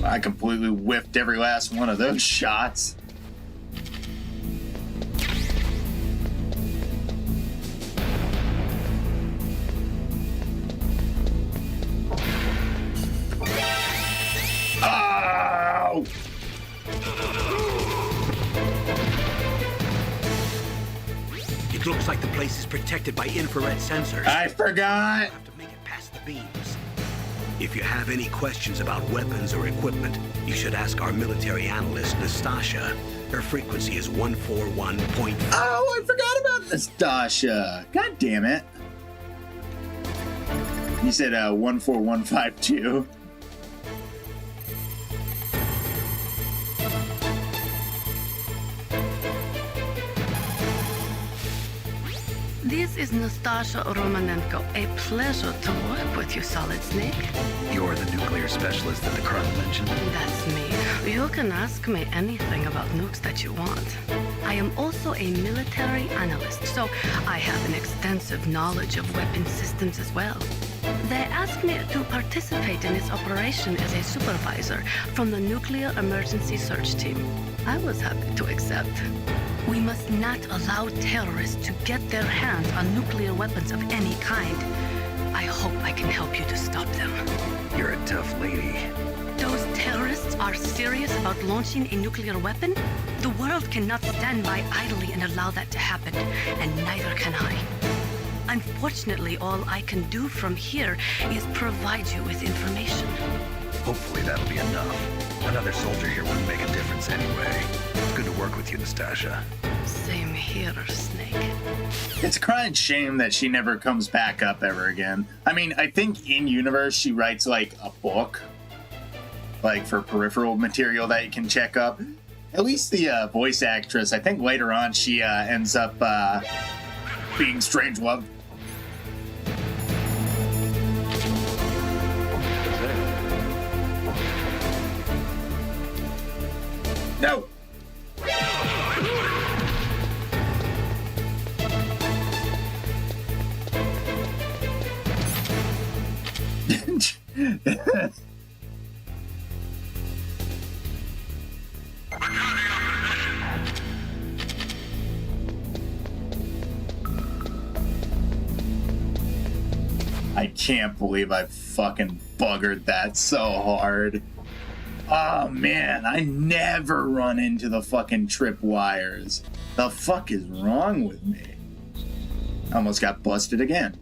I completely whiffed every last one of those shots. Oh! It looks like the place is protected by infrared sensors. I forgot! You have to make it past the beams. If you have any questions about weapons or equipment, you should ask our military analyst, Nastasha. Her frequency is 141. Oh, I forgot about Nastasha. God damn it. You said 14152. This is Nastasha Romanenko. A pleasure to work with you, Solid Snake. You're the nuclear specialist that the Colonel mentioned? That's me. You can ask me anything about nukes that you want. I am also a military analyst, so I have an extensive knowledge of weapon systems as well. They asked me to participate in this operation as a supervisor from the Nuclear Emergency Search Team. I was happy to accept. We must not allow terrorists to get their hands on nuclear weapons of any kind. I hope I can help you to stop them. You're a tough lady. Those terrorists are serious about launching a nuclear weapon? The world cannot stand by idly and allow that to happen, and neither can I. Unfortunately, all I can do from here is provide you with information. Hopefully that'll be enough. Another soldier here wouldn't make a difference anyway. It's good to work with you, Nastasha. Same here, Snake. It's a crying shame that she never comes back up ever again. I mean, I think in universe she writes like a book, like for peripheral material that you can check up. At least the voice actress, I think later on she ends up being Strangelove. No! I can't believe I fucking buggered that so hard. Oh man, I never run into the fucking trip wires. The fuck is wrong with me? Almost got busted again.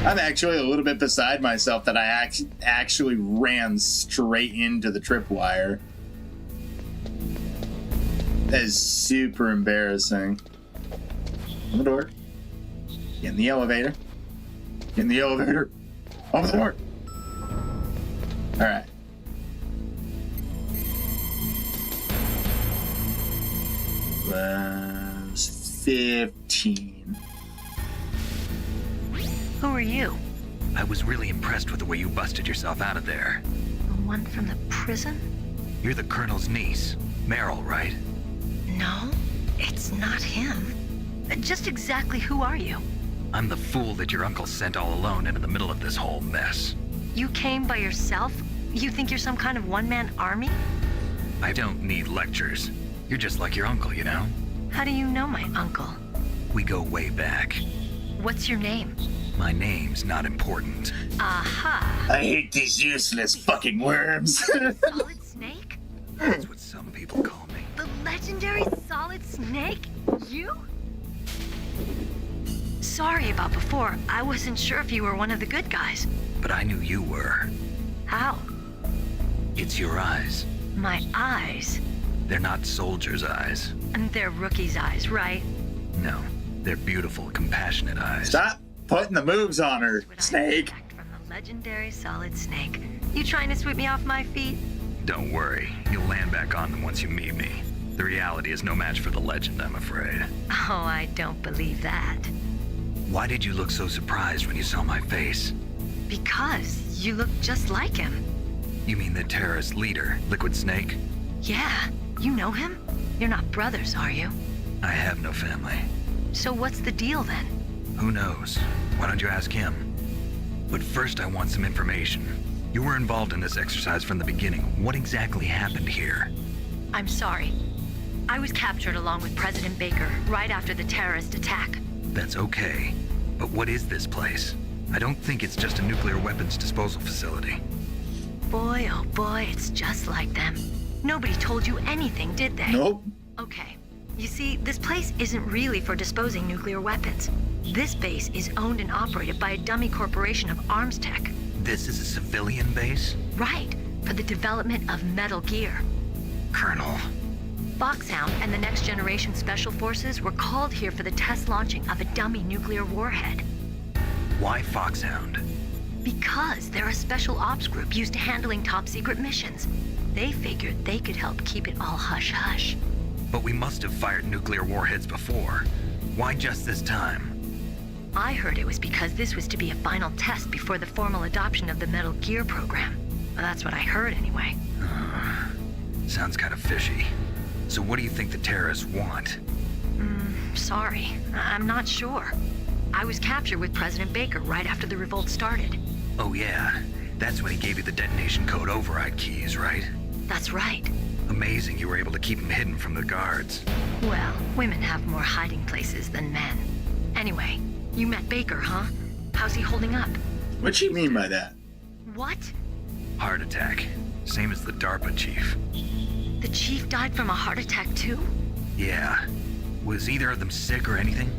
I'm actually a little bit beside myself that I actually ran straight into the tripwire. That is super embarrassing. Open the door. Get in the elevator. Get in the elevator. Open the door. Alright. Was 15. Who are you? I was really impressed with the way you busted yourself out of there. The one from the prison? You're the Colonel's niece, Meryl, right? No, it's not him. Just exactly who are you? I'm the fool that your uncle sent all alone into the middle of this whole mess. You came by yourself? You think you're some kind of one-man army? I don't need lectures. You're just like your uncle, you know? How do you know my uncle? We go way back. What's your name? My name's not important. Aha! I hate these useless fucking worms. Solid Snake? That's what some people call me. The legendary Solid Snake? You? Sorry about before. I wasn't sure if you were one of the good guys. But I knew you were. How? It's your eyes. My eyes? They're not soldiers' eyes. And they're rookies' eyes, right? No, they're beautiful, compassionate eyes. Stop putting the moves on her, Snake. From the legendary Solid Snake. You trying to sweep me off my feet? Don't worry, you'll land back on them once you meet me. The reality is no match for the legend, I'm afraid. Oh, I don't believe that. Why did you look so surprised when you saw my face? Because you look just like him. You mean the terrorist leader, Liquid Snake? Yeah, you know him? You're not brothers, are you? I have no family. So what's the deal then? Who knows? Why don't you ask him? But first I want some information. You were involved in this exercise from the beginning. What exactly happened here? I'm sorry. I was captured along with President Baker right after the terrorist attack. That's okay. But what is this place? I don't think it's just a nuclear weapons disposal facility. Boy, oh boy, it's just like them. Nobody told you anything, did they? Nope. Okay. You see, this place isn't really for disposing nuclear weapons. This base is owned and operated by a dummy corporation of arms tech. This is a civilian base? Right, for the development of Metal Gear. Colonel. Foxhound and the Next Generation Special Forces were called here for the test launching of a dummy nuclear warhead. Why Foxhound? Because they're a special ops group used to handling top-secret missions. They figured they could help keep it all hush-hush. But we must have fired nuclear warheads before. Why just this time? I heard it was because this was to be a final test before the formal adoption of the Metal Gear program. Well, that's what I heard anyway. Sounds kind of fishy. So what do you think the terrorists want? Sorry. I'm not sure. I was captured with President Baker right after the revolt started. Oh yeah, that's when he gave you the detonation code override keys, right? That's right. Amazing you were able to keep him hidden from the guards. Well, women have more hiding places than men. Anyway, you met Baker, huh? How's he holding up? What'd she mean by that? What? Heart attack. Same as the DARPA chief. The chief died from a heart attack too? Yeah. Was either of them sick or anything?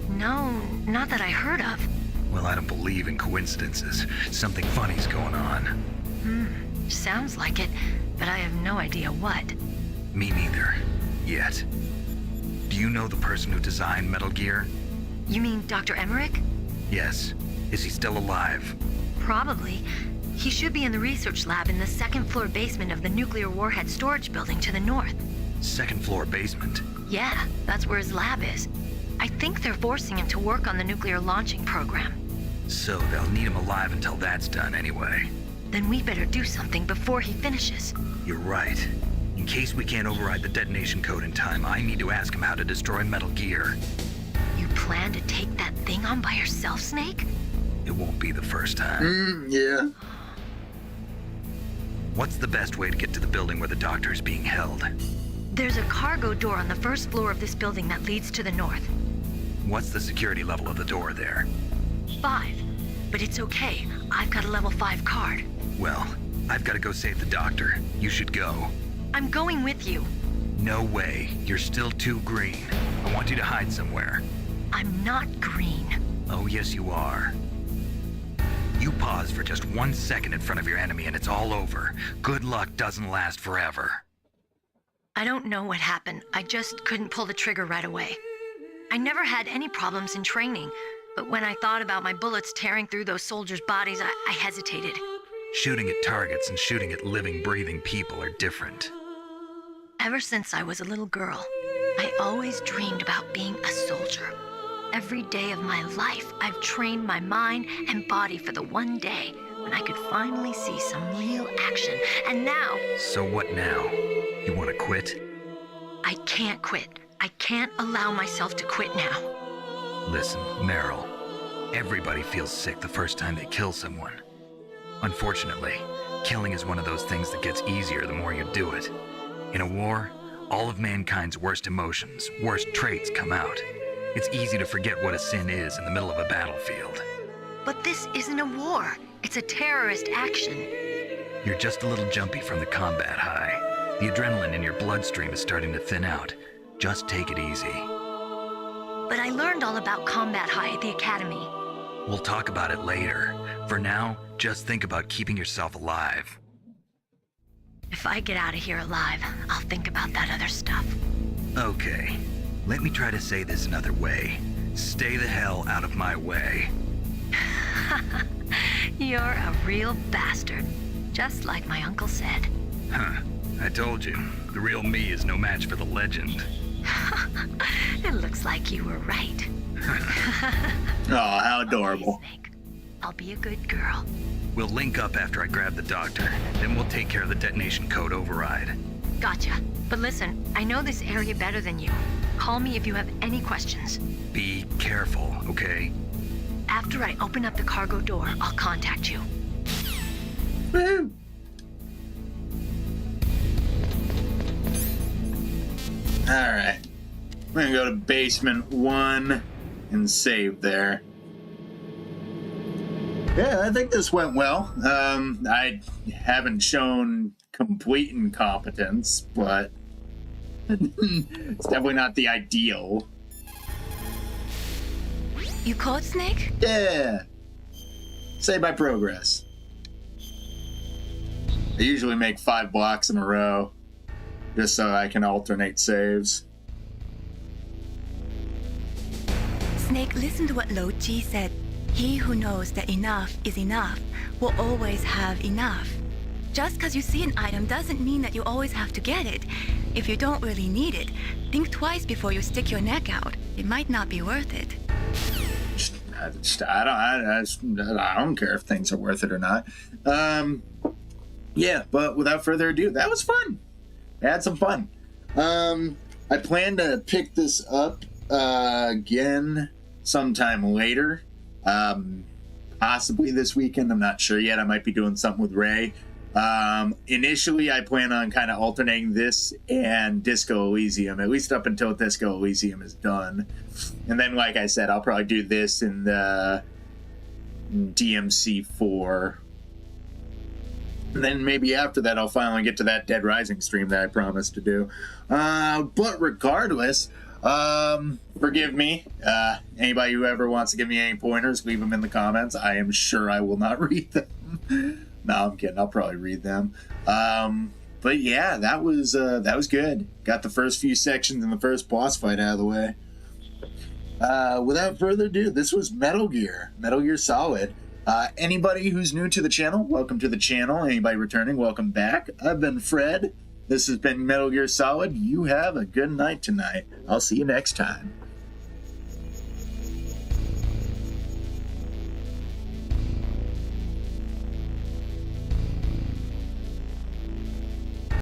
No, not that I heard of. Well, I don't believe in coincidences. Something funny's going on. Sounds like it, but I have no idea what. Me neither. Yet. Do you know the person who designed Metal Gear? You mean Dr. Emmerich? Yes. Is he still alive? Probably. He should be in the research lab in the second floor basement of the nuclear warhead storage building to the north. Second floor basement? Yeah, that's where his lab is. I think they're forcing him to work on the nuclear launching program. So they'll need him alive until that's done anyway. Then we better do something before he finishes. You're right. In case we can't override the detonation code in time, I need to ask him how to destroy Metal Gear. You plan to take that thing on by yourself, Snake? It won't be the first time. Yeah. What's the best way to get to the building where the doctor is being held? There's a cargo door on the first floor of this building that leads to the north. What's the security level of the door there? 5. But it's okay. I've got a level 5 card. Well, I've got to go save the doctor. You should go. I'm going with you. No way. You're still too green. I want you to hide somewhere. I'm not green. Oh, yes, you are. You pause for just 1 second in front of your enemy and it's all over. Good luck doesn't last forever. I don't know what happened. I just couldn't pull the trigger right away. I never had any problems in training, but when I thought about my bullets tearing through those soldiers' bodies, I hesitated. Shooting at targets and shooting at living, breathing people are different. Ever since I was a little girl, I always dreamed about being a soldier. Every day of my life, I've trained my mind and body for the one day when I could finally see some real action. And now... So what now? You want to quit? I can't quit. I can't allow myself to quit now. Listen, Meryl, everybody feels sick the first time they kill someone. Unfortunately, killing is one of those things that gets easier the more you do it. In a war, all of mankind's worst emotions, worst traits come out. It's easy to forget what a sin is in the middle of a battlefield. But this isn't a war. It's a terrorist action. You're just a little jumpy from the combat high. The adrenaline in your bloodstream is starting to thin out. Just take it easy. But I learned all about combat high at the academy. We'll talk about it later. For now, just think about keeping yourself alive. If I get out of here alive, I'll think about that other stuff. Okay. Let me try to say this another way. Stay the hell out of my way. You're a real bastard. Just like my uncle said. Huh. I told you. The real me is no match for the legend. It looks like you were right. Oh, how adorable. I'll be a good girl. We'll link up after I grab the doctor. Then we'll take care of the detonation code override. Gotcha. But listen, I know this area better than you. Call me if you have any questions. Be careful, okay? After I open up the cargo door, I'll contact you. Woo! Alright. We're gonna go to basement 1 and save there. Yeah, I think this went well. I haven't shown complete incompetence, but it's definitely not the ideal. You caught Snake? Yeah. Save my progress. I usually make 5 blocks in a row, just so I can alternate saves. Snake, listen to what Lo Ji said. He who knows that enough is enough will always have enough. Just because you see an item doesn't mean that you always have to get it. If you don't really need it, think twice before you stick your neck out. It might not be worth it. I don't care if things are worth it or not. Yeah, but without further ado, that was fun. I had some fun. I plan to pick this up again sometime later. Possibly this weekend. I'm not sure yet. I might be doing something with Ray. Initially, I plan on kind of alternating this and Disco Elysium, at least up until Disco Elysium is done. And then, like I said, I'll probably do this in the DMC4. And then maybe after that, I'll finally get to that Dead Rising stream that I promised to do. But regardless, forgive me. Anybody who ever wants to give me any pointers, leave them in the comments. I am sure I will not read them. No, I'm kidding. I'll probably read them. But yeah, that was good. Got the first few sections in the first boss fight out of the way. Without further ado, this was Metal Gear Solid. Anybody who's new to the channel, welcome to the channel. Anybody returning, welcome back. I've been Fred. This has been Metal Gear Solid. You have a good night tonight. I'll see you next time.